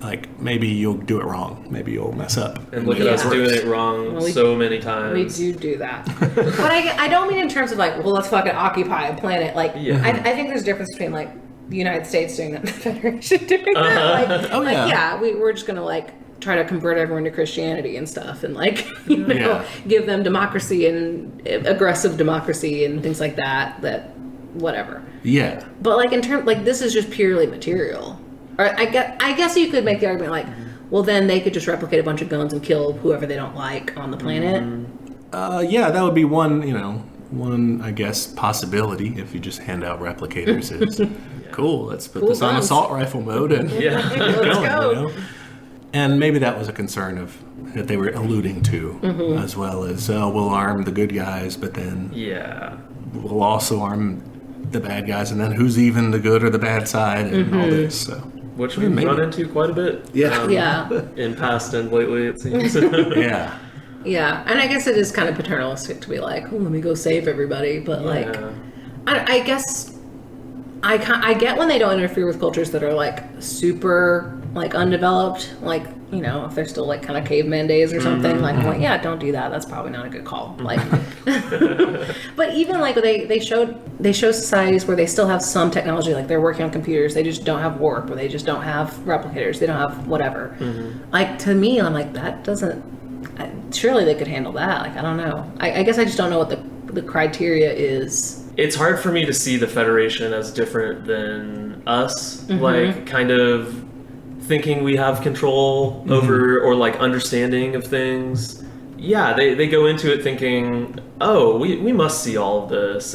Like, maybe you'll do it wrong. Maybe you'll mess up. And look at us doing it wrong so many times. We do that. But I don't mean in terms of like, well, let's fucking occupy a planet. Like, I think there's a difference between like the United States doing that and the Federation doing that. Like, we're just going to like try to convert everyone to Christianity and stuff, and like give them democracy and aggressive democracy and things like that. Whatever. Yeah. But like in terms, like this is just purely material. Or I guess you could make the argument like, well, then they could just replicate a bunch of guns and kill whoever they don't like on the planet. That would be one, I guess, possibility if you just hand out replicators. cool, let's put Cool this on guns. assault rifle mode and Yeah. keep Let's going, go. you know? And maybe that was a concern that they were alluding to, as well as we'll arm the good guys, but then we'll also arm the bad guys, and then who's even the good or the bad side, and all this. So, which we've run into quite a bit. In past and lately, it seems. yeah. Yeah, and I guess it is kind of paternalistic to be like, oh, let me go save everybody, but like, I guess I get when they don't interfere with cultures that are like super like undeveloped, like, you know, if they're still like kind of caveman days or something, like, well, yeah, don't do that. That's probably not a good call. Like, but even like they show societies where they still have some technology, like they're working on computers, they just don't have warp, or they just don't have replicators, they don't have whatever. Like, to me, I'm like, that doesn't. Surely they could handle that. Like, I don't know. I guess I just don't know what the criteria is. It's hard for me to see the Federation as different than us, like kind of thinking we have control over or like understanding of things. Yeah, they go into it thinking, oh, we must see all of this,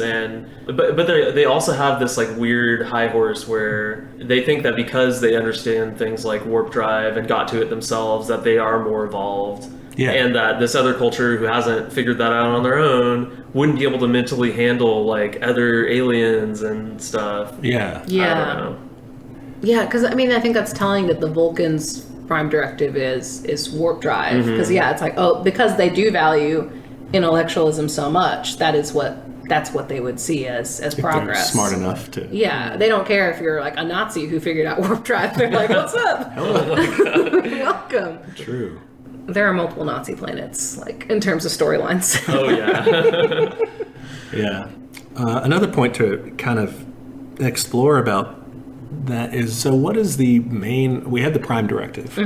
but they also have this like weird high horse where they think that because they understand things like warp drive and got to it themselves, that they are more evolved. Yeah. And that this other culture who hasn't figured that out on their own wouldn't be able to mentally handle like other aliens and stuff. Yeah. I don't know. Yeah, because I mean, I think that's telling that the Vulcans' prime directive is warp drive. Because it's like, oh, because they do value intellectualism so much, that's what they would see as progress. Smart enough to. Yeah, they don't care if you're like a Nazi who figured out warp drive. They're like, what's up? Welcome. True. There are multiple Nazi planets, like, in terms of storylines. Oh, yeah. Yeah. Another point to kind of explore about that is, so what is the main... We had the Prime Directive.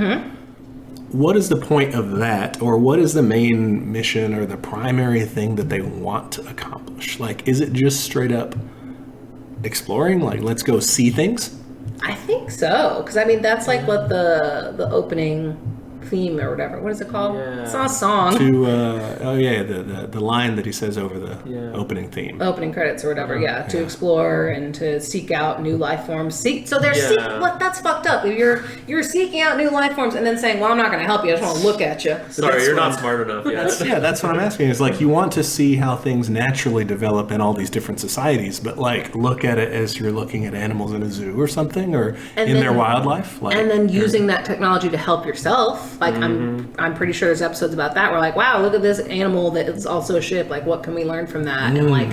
What is the point of that, or what is the main mission or the primary thing that they want to accomplish? Like, is it just straight up exploring? Like, let's go see things? I think so, because, I mean, that's like what the opening... theme or whatever. What is it called? Yeah. It's not a song. The line that he says over the opening theme. Opening credits or whatever. To explore and to seek out new life forms. So they're that's fucked up. If you're seeking out new life forms and then saying, "Well, I'm not going to help you. I just want to look at you." Sorry, you're not smart enough yet. That's what I'm asking. Is like, you want to see how things naturally develop in all these different societies, but like, look at it as you're looking at animals in a zoo or something, or their wildlife. Like, and then using that technology to help yourself. Like, I'm pretty sure there's episodes about that where like, wow, look at this animal that is also a ship. Like, what can we learn from that? And like,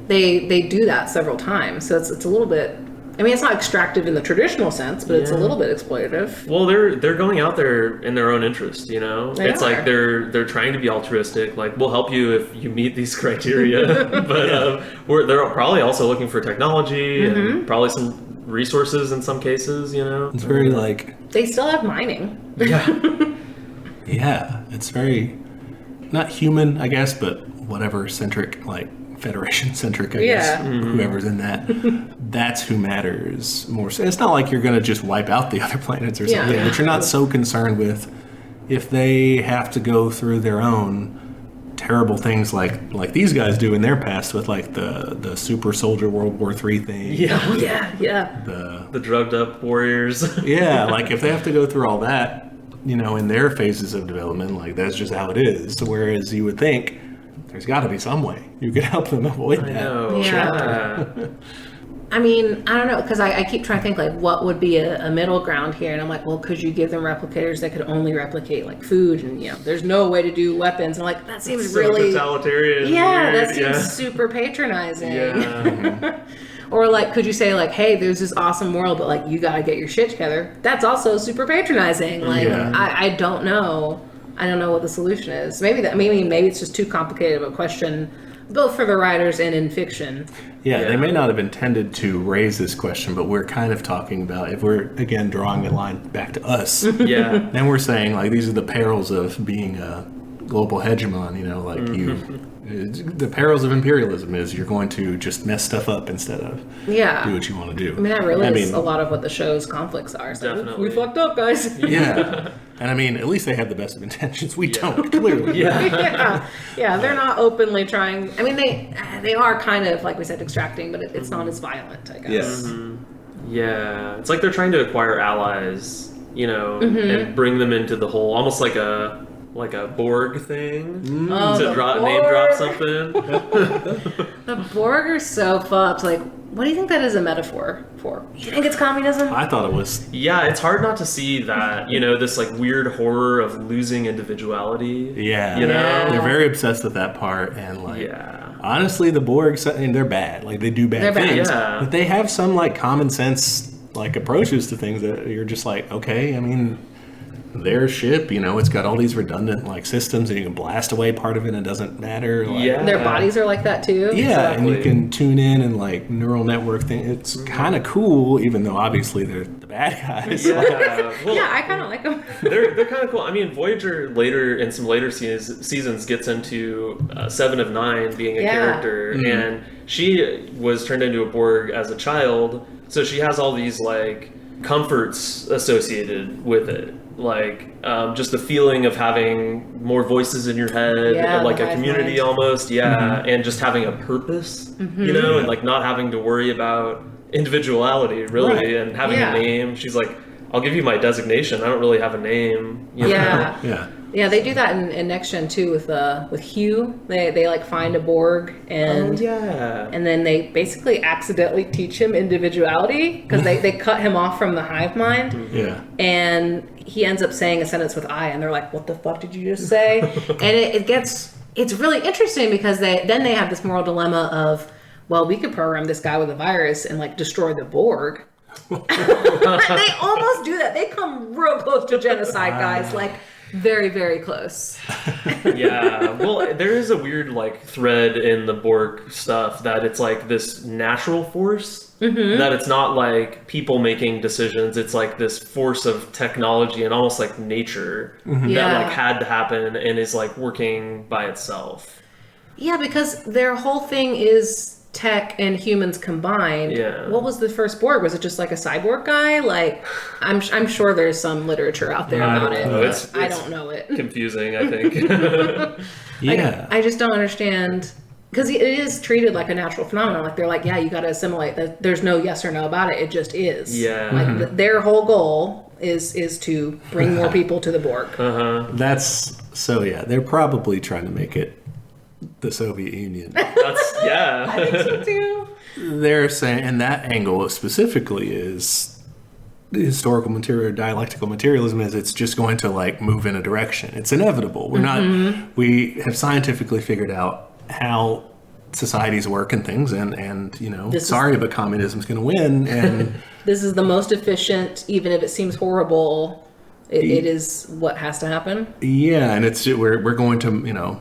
they do that several times. So it's a little bit. I mean, it's not extractive in the traditional sense, but it's a little bit exploitative. Well, they're going out there in their own interest, you know. It's like they're trying to be altruistic. Like, we'll help you if you meet these criteria, but they're probably also looking for technology and probably some resources in some cases, you know. It's very like, they still have mining. Yeah, it's very not human, I guess, but whatever centric, like Federation centric, I guess. Whoever's in that, that's who matters more. So it's not like you're going to just wipe out the other planets or something, but you're not so concerned with if they have to go through their own terrible things like these guys do in their past with like the super soldier World War III thing. The drugged up warriors. Like if they have to go through all that, you know, in their phases of development, like that's just how it is. Whereas you would think there's got to be some way you could help them avoid that. Know. I mean, I don't know, because I keep trying to think, like, what would be a middle ground here? And I'm like, well, could you give them replicators that could only replicate, like, food? And, you know, there's no way to do weapons. And, like, that seems so really... totalitarian. Yeah, that seems super patronizing. Yeah. Or, like, could you say, like, hey, there's this awesome world, but, like, you got to get your shit together. That's also super patronizing. Like, I don't know. I don't know what the solution is. Maybe it's just too complicated of a question, both for the writers and in fiction. Yeah, they may not have intended to raise this question, but we're kind of talking about, if we're, again, drawing a line back to us, then we're saying, like, these are the perils of being a global hegemon, you know, like the perils of imperialism is you're going to just mess stuff up instead of do what you want to do. I mean, that really is a lot of what the show's conflicts are. So definitely. We fucked up, guys. And I mean, at least they have the best of intentions. We don't, clearly. They're not openly trying. I mean, they are kind of, like we said, extracting, but it's not as violent, I guess. Yeah, it's like they're trying to acquire allies, and bring them into the whole, almost like a Borg thing to name drop something. The Borg are so fucked. Like, what do you think that is a metaphor for? You think it's communism? I thought it was. Yeah, it's hard not to see that, this like weird horror of losing individuality. Yeah. They're very obsessed with that part, and like, honestly, the Borg, I mean, they're bad. Like, they do bad things. Yeah. But they have some like common sense like approaches to things that you're just like, okay, I mean, their ship, it's got all these redundant like systems, and you can blast away part of it and it doesn't matter. Like, their bodies are like that too. Yeah, and you can tune in and like neural network thing. It's kind of cool, even though obviously they're the bad guys. Yeah, well, I kind of like them. they're kind of cool. I mean, Voyager later in some later seasons gets into 7 of 9 being a character, and she was turned into a Borg as a child, so she has all these like comforts associated with it. Like just the feeling of having more voices in your head, like a community almost, and just having a purpose, and like not having to worry about individuality really, and having a name. She's like, I'll give you my designation. I don't really have a name. Yeah, they do that in Next Gen too with Hugh. They like find a Borg and and then they basically accidentally teach him individuality because they cut him off from the hive mind. Yeah, and he ends up saying a sentence with I, and they're like, "What the fuck did you just say?" And it's really interesting because they have this moral dilemma of, well, we could program this guy with a virus and like destroy the Borg. They almost do that. They come real close to genocide, guys. Like, very, very close. Yeah. Well, there is a weird like thread in the Borg stuff that it's like this natural force, that it's not like people making decisions. It's like this force of technology and almost like nature that like had to happen and is like working by itself. Yeah, because their whole thing is tech and humans combined. What was the first Borg? Was it just like a cyborg guy? Like, I'm sure there's some literature out there about it. It's I don't know it. Confusing, I think. I just don't understand, because it is treated like a natural phenomenon. Like, they're like, yeah, you got to assimilate. There's no yes or no about it. It just is. Yeah. Like their whole goal is to bring more people to the Borg. That's so. Yeah, they're probably trying to make it the Soviet Union. I think so too. They're saying, and that angle specifically is the historical material, dialectical materialism, is it's just going to like move in a direction. It's inevitable. We have scientifically figured out how societies work and things, and but communism's going to win. And this is the most efficient, even if it seems horrible. It is what has to happen. Yeah, and we're going to,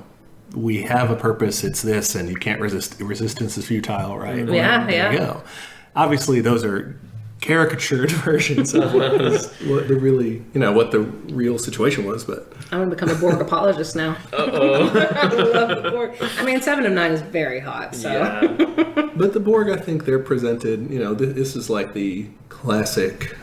we have a purpose, it's this, and you can't resist. Resistance is futile, right? There you go. Obviously, those are caricatured versions of what the real situation was, but I'm going to become a Borg apologist now. Uh-oh. I love the Borg. I mean, 7 of 9 is very hot, so. Yeah. But the Borg, I think they're presented, this is like the classic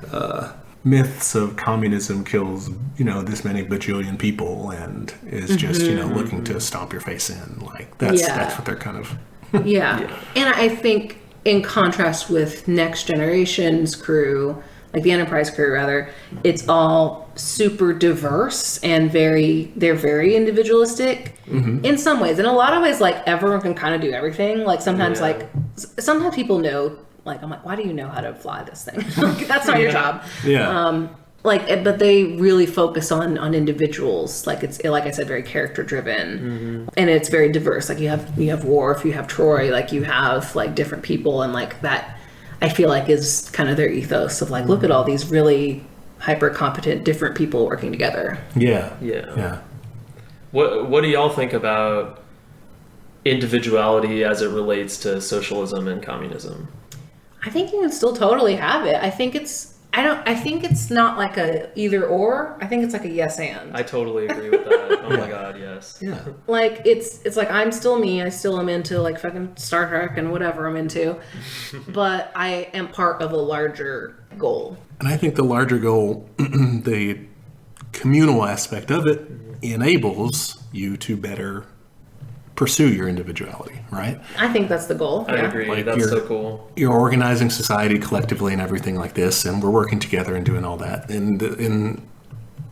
myths of communism kills, this many bajillion people and is just, looking to stomp your face in. Like, that's what they're kind of... Yeah. And I think in contrast with Next Generation's crew, like the Enterprise crew rather, it's all super diverse and they're very individualistic in some ways. In a lot of ways, like, everyone can kind of do everything. Like, sometimes sometimes people know, like, I'm like, why do you know how to fly this thing? Like, that's not your job. Yeah. But they really focus on individuals. Like, it's, like I said, very character driven, and it's very diverse. Like, you have Worf, you have Troy, like you have like different people, and like that, I feel like is kind of their ethos of like, look at all these really hyper competent different people working together. Yeah. What do y'all think about individuality as it relates to socialism and communism? I think you can still totally have it. I think it's not like a either or. I think it's like a yes and. I totally agree with that. Oh my god, yes. Yeah. Like, it's like, I'm still me. I still am into like fucking Star Trek and whatever I'm into. But I am part of a larger goal. And I think the larger goal, the communal aspect of it, enables you to better pursue your individuality, right? I think that's the goal. I agree. Like That's so cool. You're organizing society collectively and everything like this, and we're working together and doing all that. And in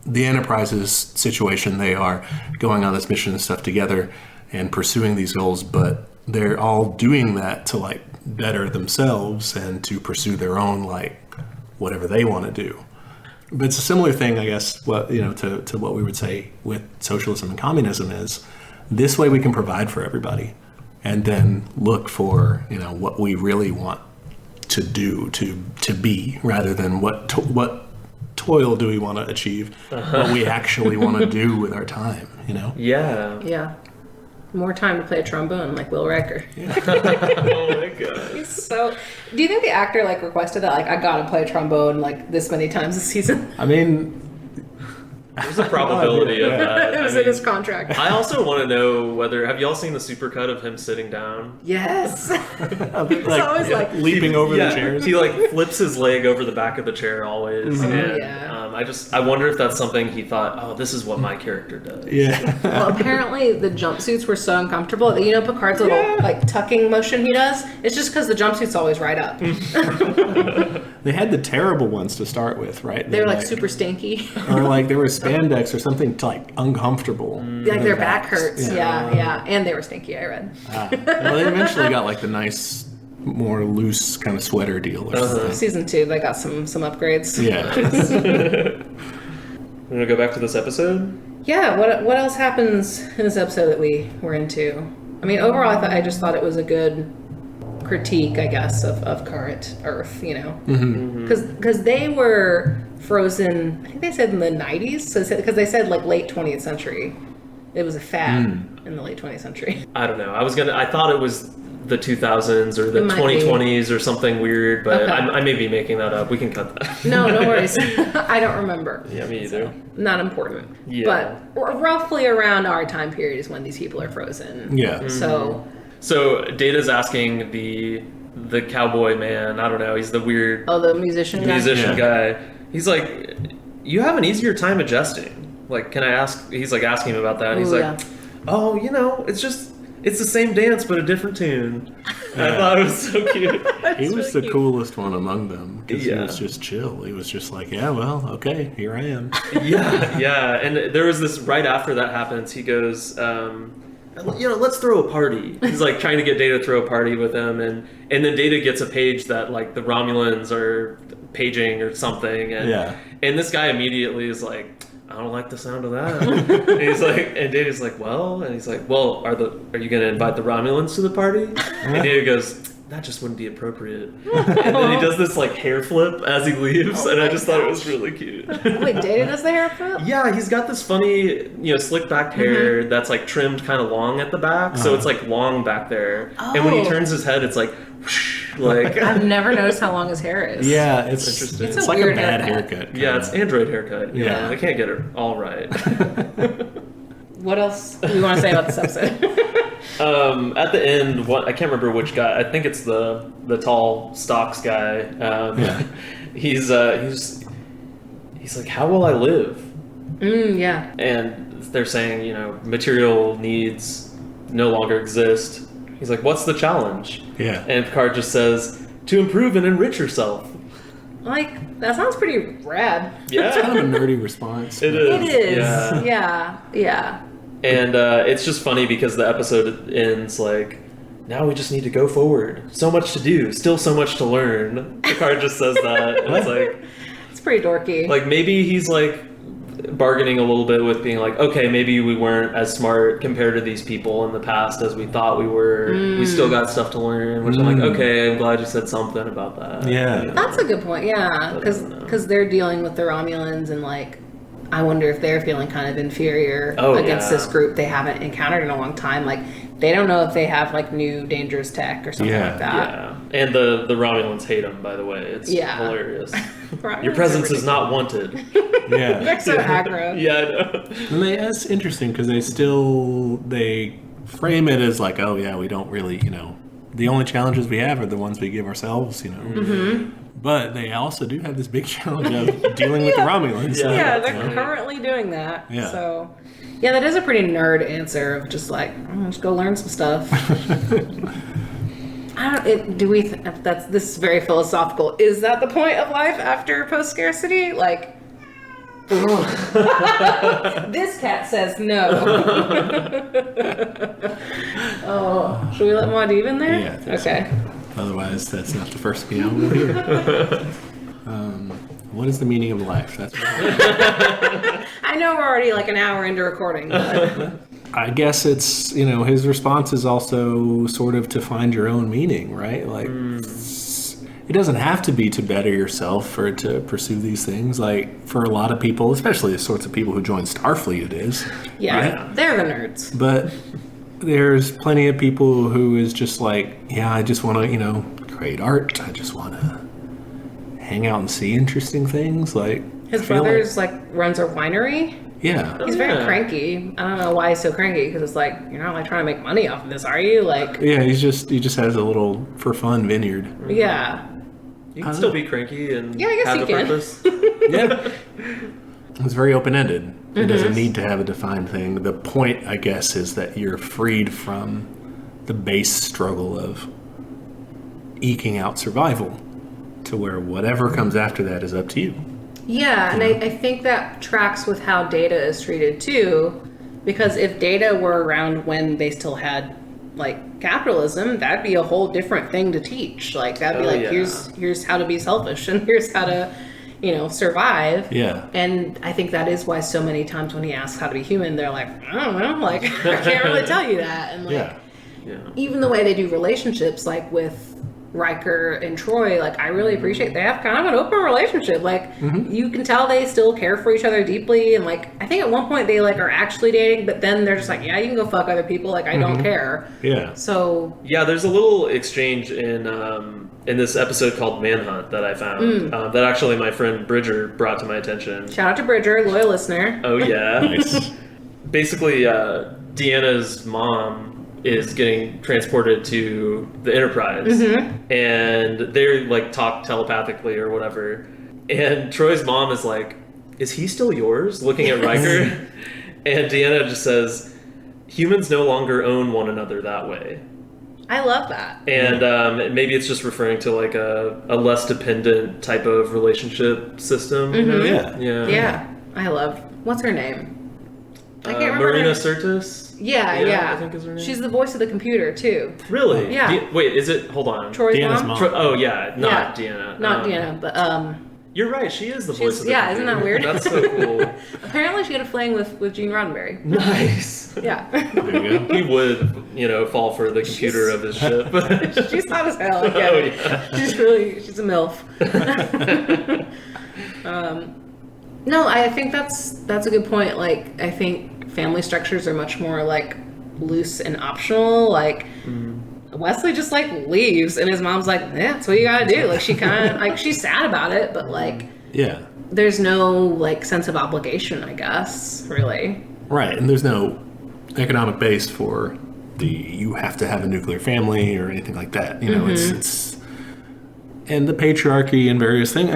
the Enterprise's situation, they are going on this mission and stuff together and pursuing these goals, but they're all doing that to like better themselves and to pursue their own like whatever they want to do. But it's a similar thing, I guess, what to what we would say with socialism and communism is this way we can provide for everybody and then look for, what we really want to do, to be, rather than what toil do we want to achieve, what we actually want to do with our time, Yeah. Yeah. More time to play a trombone, like Will Riker. Oh my god. So, do you think the actor like requested that? Like, I gotta play a trombone like this many times this season. I mean, There's a probability of that. It was in his contract. I also want to know have y'all seen the supercut of him sitting down? Yes. like, always like leaping over the chairs. He like flips his leg over the back of the chair always. Oh, And yeah. I wonder if that's something he thought, oh, this is what my character does. Yeah. Well, apparently the jumpsuits were so uncomfortable that Picard's little like tucking motion he does. It's just because the jumpsuit's always right up. They had the terrible ones to start with, right? They were like super stinky. Or like there was spandex or something like uncomfortable. Like their back backs. hurts. Yeah. And they were stinky, I read. Well, they eventually got like the nice, more loose kind of sweater deal or something. Season 2, they got some upgrades. Yeah. You want to go back to this episode? Yeah, what else happens in this episode that we were into? I mean, overall, I just thought it was a good critique, I guess, of current Earth, Because they were frozen, I think they said in the 90s, so because they said like late 20th century. It was a fad in the late 20th century. I don't know. I thought it was the 2000s or the 2020s or something weird, but okay. I may be making that up. We can cut that. No worries. I don't remember. Yeah, me either. So, not important. Yeah. But roughly around our time period is when these people are frozen. Yeah. Mm-hmm. So Data's asking the cowboy man, I don't know, he's the weird... Oh, the musician guy. He's like, you have an easier time adjusting. Like, can I ask... He's like asking him about that. And he's like, oh, it's the same dance, but a different tune. Yeah. I thought it was so cute. He was the coolest one among them. Because he was just chill. He was just like, yeah, well, okay, here I am. Yeah. And there was this, right after that happens, he goes, let's throw a party. He's like trying to get Data to throw a party with him. And then Data gets a page that like the Romulans are paging or something. And this guy immediately is like, I don't like the sound of that. And he's like, and Data's like, well, and he's like, well, are you going to invite the Romulans to the party? And Data goes, that just wouldn't be appropriate. And then he does this like hair flip as he leaves, and I just thought it was really cute. Wait, Data does the hair flip? Yeah, he's got this funny, slick back hair that's like trimmed kind of long at the back, so it's like long back there. Oh. And when he turns his head, it's like, whoosh, like I've never noticed how long his hair is. Yeah, it's interesting. It's like a bad haircut. Yeah, it's Android haircut. Yeah, they can't get it all right. What else do you want to say about this episode? At the end, I can't remember which guy. I think it's the tall stocks guy. He's like, how will I live? Yeah. And they're saying, material needs no longer exist. He's like, what's the challenge? Yeah. And Picard just says, to improve and enrich yourself. Like, that sounds pretty rad. Yeah. It's kind of a nerdy response. It is. It is. Yeah. And it's just funny because the episode ends like, now we just need to go forward. So much to do, still so much to learn. Picard just says that. And it's like... It's pretty dorky. Like, maybe he's like bargaining a little bit with being like, okay, maybe we weren't as smart compared to these people in the past as we thought we were. We still got stuff to learn, which I'm like, okay, I'm glad you said something about that. Yeah. That's a good point, yeah. Because they're dealing with the Romulans and like, I wonder if they're feeling kind of inferior against this group they haven't encountered in a long time. Like, they don't know if they have like new dangerous tech or something like that. Yeah, and the Romulans hate them, by the way. It's hilarious. Your presence is not wanted. Yeah. They're so aggro. Yeah, I know. And that's interesting because they frame it as like, oh yeah, we don't really, the only challenges we have are the ones we give ourselves, But they also do have this big challenge of dealing with the Romulans. Yeah, they're currently doing that. Yeah. So, yeah, that is a pretty nerd answer of just like, let's go learn some stuff. This is very philosophical. Is that the point of life after post-scarcity? Like, this cat says no. Oh, should we let Maudie in there? Yeah. Okay. So. Otherwise, that's not the first meow we'll hear. What is the meaning of life? That's what I know we're already like an hour into recording. But... I guess it's, his response is also sort of to find your own meaning, right? Like, it doesn't have to be to better yourself or to pursue these things. Like, for a lot of people, especially the sorts of people who join Starfleet, it is. Yeah, right? They're the nerds. But there's plenty of people who is just like, I just want to, create art. I just want to hang out and see interesting things. Like, his brother's runs a winery. Yeah. He's very cranky. I don't know why he's so cranky, because it's like, you're not trying to make money off of this, are you? Like, yeah, he just has a little for fun vineyard. Yeah. You can still be cranky and I guess have a can. purpose. Yeah. It's very open-ended. It doesn't need to have a defined thing. The point, I guess, is that you're freed from the base struggle of eking out survival to where whatever comes after that is up to you. Yeah, and I think that tracks with how Data is treated too, because if Data were around when they still had capitalism, that'd be a whole different thing to teach. Like, that'd be here's how to be selfish, and here's how to survive. Yeah. And I think that is why so many times when he asks how to be human, they're like, I don't know, I can't really tell you that. And even the way they do relationships, like with Riker and Troy, I really appreciate they have kind of an open relationship. You can tell they still care for each other deeply, and I think at one point they are actually dating, but then they're just like, yeah, you can go fuck other people, I don't care. Yeah. So there's a little exchange in this episode called Manhunt that I found that actually my friend Bridger brought to my attention. Shout out to Bridger, loyal listener. Oh yeah. Nice. Basically, Deanna's mom is getting transported to the Enterprise, and they're talk telepathically or whatever, and Troy's mom is like, is he still yours, looking at Riker? And Deanna just says, humans no longer own one another that way. I love that. And maybe it's just referring to a less dependent type of relationship system. Yeah, I love, what's her name? I can't remember. Marina Sirtis? Yeah. I think is her name. She's the voice of the computer, too. Really? Yeah. Wait, is it... Hold on. Troy's Deanna's mom? Deanna. Not Deanna, but... You're right, she is the voice of the computer. Isn't that weird? That's so cool. Apparently she had a fling with Gene Roddenberry. Nice. Yeah. There you go. He would, fall for the computer of his ship. She's hot as hell. She's a MILF. No, I think that's a good point. I think family structures are much more loose and optional. Wesley just leaves, and his mom's like, yeah, that's what you gotta do. She kind of she's sad about it, but yeah, there's no sense of obligation, I guess, really. Right, and there's no economic base for you have to have a nuclear family or anything like that. It's and the patriarchy and various things.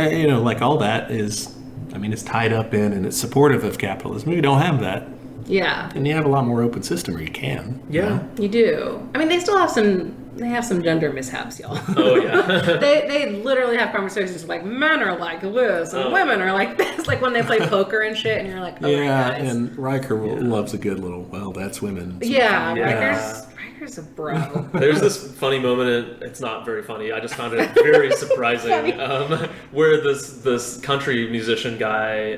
All that is. It's tied up in and it's supportive of capitalism. You don't have that. Yeah. And you have a lot more open system where you can. Yeah. You do. They still have some gender mishaps, y'all. Oh, yeah. they literally have conversations men are like this and women are like this. When they play poker and shit, and you're like, oh, yeah, my guys. and Riker loves a good little, that's women. Yeah. Riker's a bro. There's this funny moment, it's not very funny, I just found it very surprising, where this country musician guy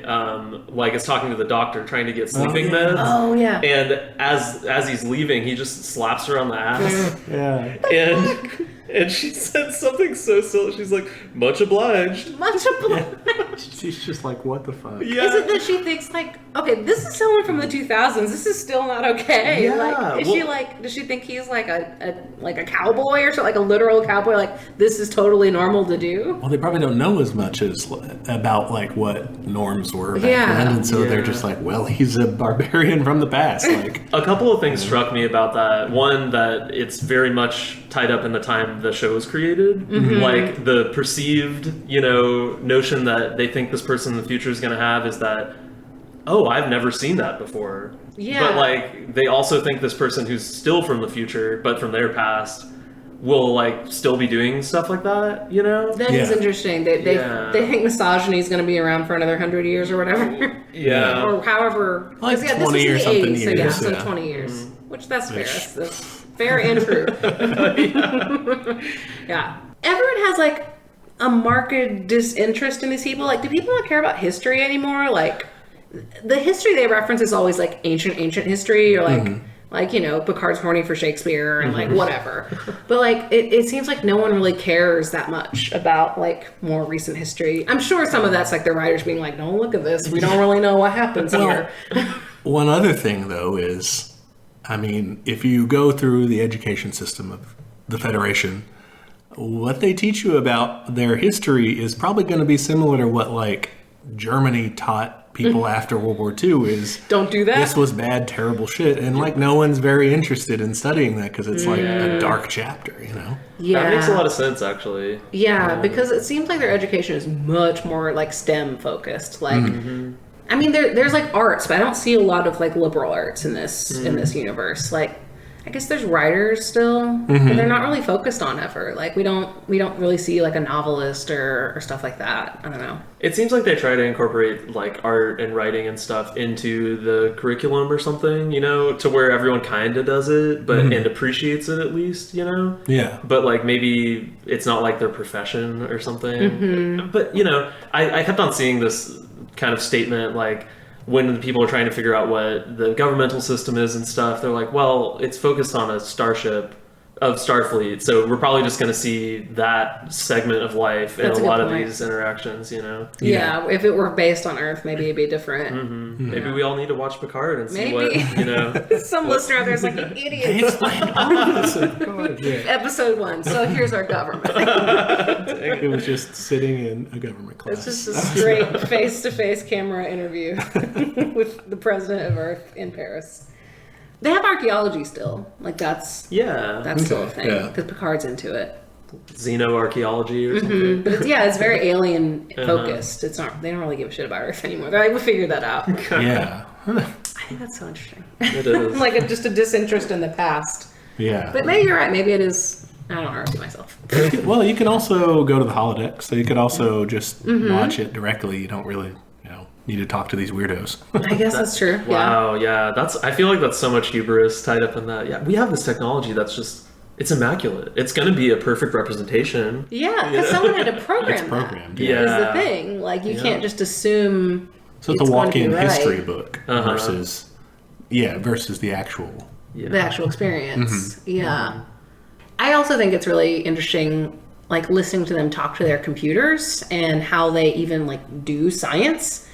is talking to the doctor trying to get sleeping meds. Oh, yeah. And as he's leaving, he just slaps her on the ass. Yeah. And she said something so silly. She's like, much obliged. Much obliged. Yeah. She's just like, what the fuck? Yeah. Is it that she thinks okay, this is someone from the 2000s. This is still not okay. Yeah. She does she think he's a cowboy or something, a literal cowboy? This is totally normal to do? Well, they probably don't know as much as about what norms were back then, and so they're just he's a barbarian from the past. A couple of things struck me about that. One, that it's very much tied up in the time time the show was created. Like the perceived, notion that they think this person in the future is going to have is that, oh, I've never seen that before. Yeah. But like they also think this person who's still from the future, but from their past, will like still be doing stuff like that. That is interesting. They think misogyny is going to be around for another 100 years or whatever. Yeah. Or however. Like 20 this was or the something 80s, years. So 20 years. Which that's fair. That's fair and true. Yeah. Everyone has like a marked disinterest in these people. Like, do people not care about history anymore? Like, the history they reference is always like ancient history, or like Picard's horny for Shakespeare and like whatever. But like it seems like no one really cares that much about like more recent history. I'm sure some of that's like the writers being like, don't look at this, we don't really know what happens here. One other thing though is, I mean, if you go through the education system of the Federation, what they teach you about their history is probably going to be similar to what like Germany taught people after World War II is, don't do that. This was bad, terrible shit. And like no one's very interested in studying that because it's like a dark chapter, Yeah. That makes a lot of sense, actually. Yeah, because it seems like their education is much more like STEM focused. Like, I mean, there's like arts, but I don't see a lot of like liberal arts in this universe. Like, I guess there's writers still, but they're not really focused on ever. Like, we don't really see like a novelist or stuff like that. I don't know. It seems like they try to incorporate like art and writing and stuff into the curriculum or something, to where everyone kind of does it, but and appreciates it at least, Yeah. But like maybe it's not like their profession or something. But I kept on seeing this kind of statement like, when people are trying to figure out what the governmental system is and stuff, they're like, well, it's focused on a starship of Starfleet, so we're probably just going to see that segment of life in a lot of these interactions, Yeah, if it were based on Earth, maybe it'd be different. Maybe we all need to watch Picard and see what, Some listener out there is like, an idiot. Episode 1, so here's our government. It was just sitting in a government class. It's just a straight face-to-face camera interview with the president of Earth in Paris. They have archaeology still. Like, that's still a thing. Because Picard's into it. Xenoarchaeology or something. But it's very alien focused. It's not. They don't really give a shit about Earth anymore. They're like, we'll figure that out. Yeah. I think that's so interesting. It is. Like, just a disinterest in the past. Yeah. But maybe you're right. Maybe it is. I don't argue myself. Well, you can also go to the holodeck, so you could also just watch it directly. You don't really, need to talk to these weirdos. I guess that's true. Wow, yeah. I feel like that's so much hubris tied up in that. Yeah, we have this technology that's just, it's immaculate. It's going to be a perfect representation. Yeah, because someone had to program It's programmed. that. Yeah. Is the thing. Like, you can't just assume. So it's a walk-in right. history book versus the actual. Yeah. The actual experience. Yeah. I also think it's really interesting, like, listening to them talk to their computers and how they even, like, do science.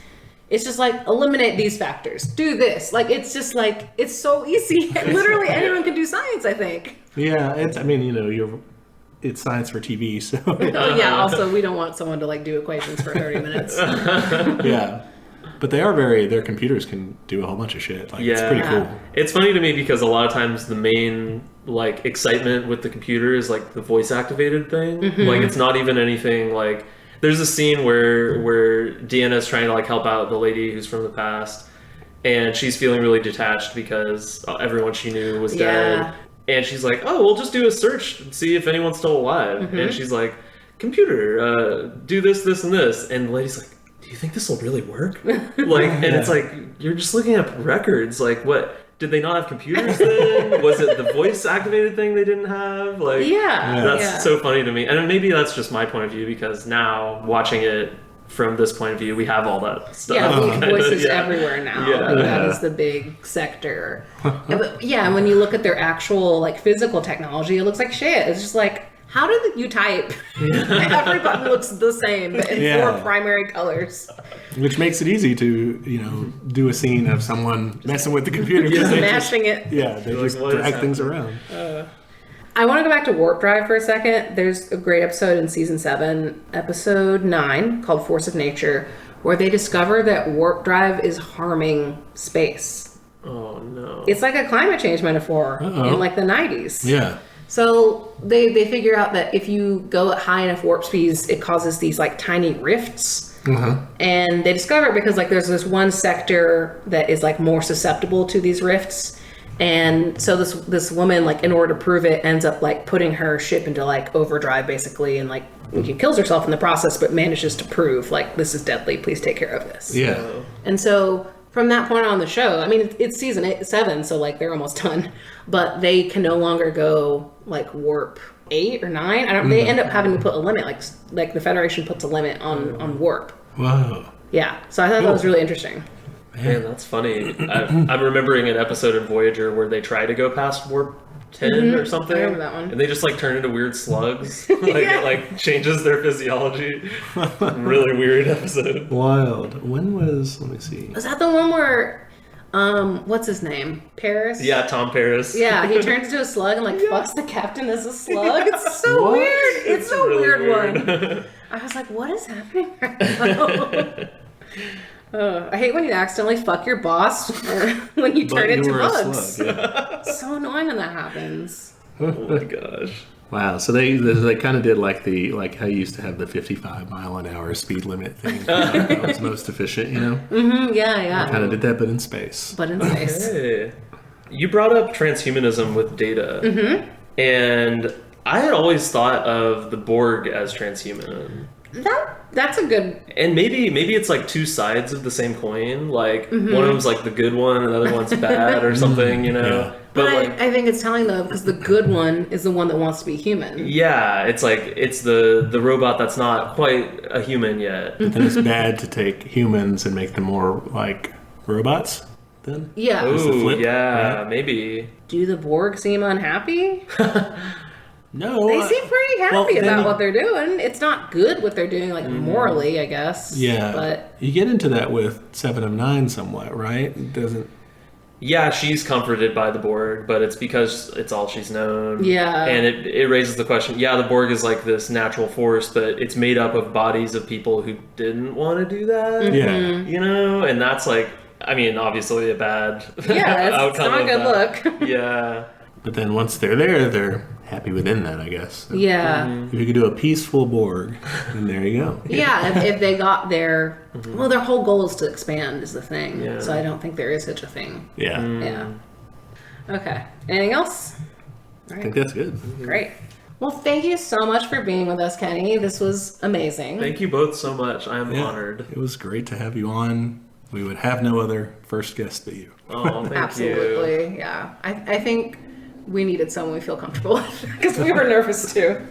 It's just like, eliminate these factors. Do this. Like, it's just like, it's so easy. Literally anyone can do science, I think. Yeah, it's science for TV, so. Also, we don't want someone to, like, do equations for 30 minutes. Yeah. But their computers can do a whole bunch of shit. Like, it's pretty cool. It's funny to me because a lot of times the main, like, excitement with the computer is, like, the voice-activated thing. Like, it's not even anything, like... There's a scene where Deanna's trying to like help out the lady who's from the past, and she's feeling really detached because everyone she knew was dead. And she's like, "Oh, we'll just do a search and see if anyone's still alive." And she's like, "Computer, do this, this, and this." And the lady's like, "Do you think this will really work?" Like, and it's like you're just looking up records. Like, what? Did they not have computers then? Was it the voice activated thing they didn't have? Like, that's so funny to me. And maybe that's just my point of view because now watching it from this point of view, we have all that stuff. Yeah, we have voices everywhere now. Yeah. Like, that is the big sector. And when you look at their actual like physical technology, it looks like shit. It's just like, how did you type? Every button looks the same, but in 4 primary colors. Which makes it easy to, do a scene of someone messing with the computer. Just mashing it. Yeah, they just drag things around. I want to go back to Warp Drive for a second. There's a great episode in Season 7, Episode 9, called Force of Nature, where they discover that Warp Drive is harming space. Oh, no. It's like a climate change metaphor in like the 90s. Yeah. So they figure out that if you go at high enough warp speeds, it causes these like tiny rifts. And they discover it because like there's this one sector that is like more susceptible to these rifts. And so this woman, like, in order to prove it, ends up like putting her ship into like overdrive basically, and like she kills herself in the process, but manages to prove like this is deadly. Please take care of this. Yeah. And so from that point on the show, I mean, it's season 7, so like they're almost done, but they can no longer go like warp 8 or 9. They end up having to put a limit, like the Federation puts a limit on warp. Whoa. Yeah. So I thought that was really interesting. Man, that's funny. I'm remembering an episode in Voyager where they try to go past warp 10 or something. I remember that one. And they just like turn into weird slugs. It like changes their physiology. Really weird episode. Wild. Let me see. Was that the one where, what's his name? Paris? Yeah, Tom Paris. Yeah, he turns into a slug and like fucks the captain as a slug. It's so weird. It's a really weird one. I was like, what is happening right now? I hate when you accidentally fuck your boss or when you turn into bugs. Slug, yeah. It's so annoying when that happens. Oh my gosh. Wow, so they kind of did like how you used to have the 55 mile an hour speed limit thing. That was most efficient, you know? Mm-hmm, yeah. Kind of did that, but in space. Okay. You brought up transhumanism with Data. And I had always thought of the Borg as transhuman. That's a good... And maybe it's like two sides of the same coin. Like one of them's like the good one and the other one's bad or something, you know? Yeah. But I think it's telling though, because the good one is the one that wants to be human. Yeah, it's like it's the robot that's not quite a human yet. But then it's bad to take humans and make them more like robots then? Yeah. Ooh, right? maybe. Do the Borg seem unhappy? No. They seem pretty happy about then what they're doing. It's not good what they're doing, like morally, I guess. Yeah. But you get into that with 7 of 9 somewhat, right? It doesn't... Yeah, she's comforted by the Borg, but it's because it's all she's known. Yeah. And it raises the question, the Borg is like this natural force, but it's made up of bodies of people who didn't want to do that. Yeah. You know? And that's like, I mean, obviously a bad yeah, it's outcome not a good that. look. Yeah. But then once they're there, they're happy within that, I guess. So Yeah. if you could do a peaceful Borg, then there you go. Yeah, if they got their... Well, their whole goal is to expand is the thing. Yeah. So I don't think there is such a thing. Yeah. Yeah. Okay. Anything else? I think that's good. Great. Well, thank you so much for being with us, Kenny. This was amazing. Thank you both so much. I am honored. It was great to have you on. We would have no other first guest but you. Oh, thank Absolutely. you. Yeah. I think we needed someone we feel comfortable with because we were nervous too.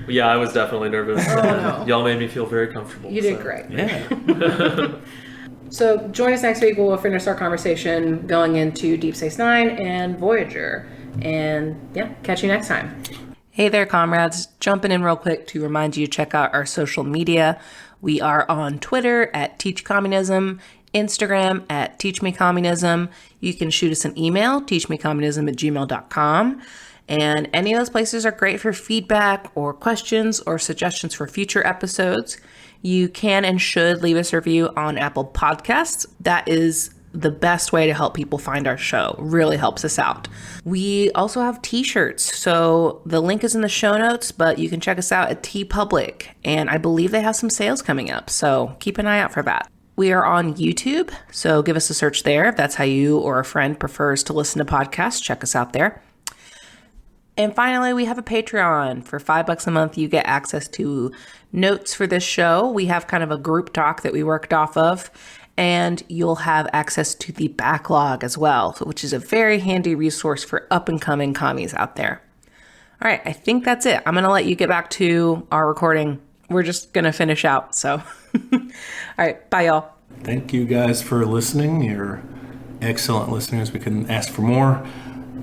Yeah, I was definitely nervous. Oh, no. Y'all made me feel very comfortable. You did great. Yeah. So join us next week. We'll finish our conversation going into Deep Space Nine and Voyager. And yeah, catch you next time. Hey there, comrades. Jumping in real quick to remind you to check out our social media. We are on Twitter at teachcommunism, Instagram at teachmecommunism. You can shoot us an email, teachmecommunism@gmail.com. And any of those places are great for feedback or questions or suggestions for future episodes. You can and should leave us a review on Apple Podcasts. That is the best way to help people find our show. Really helps us out. We also have t-shirts. So the link is in the show notes, but you can check us out at TeePublic. And I believe they have some sales coming up. So keep an eye out for that. We are on YouTube. So give us a search there. If that's how you or a friend prefers to listen to podcasts, check us out there. And finally, we have a Patreon. For $5 a month, you get access to notes for this show. We have kind of a group doc that we worked off of, and you'll have access to the backlog as well, which is a very handy resource for up-and-coming commies out there. All right, I think that's it. I'm going to let you get back to our recording. We're just going to finish out, so. All right, bye, y'all. Thank you guys for listening. You're excellent listeners. We couldn't ask for more.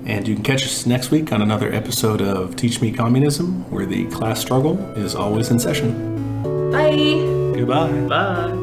And you can catch us next week on another episode of Teach Me Communism, where the class struggle is always in session. Bye. Goodbye. Bye.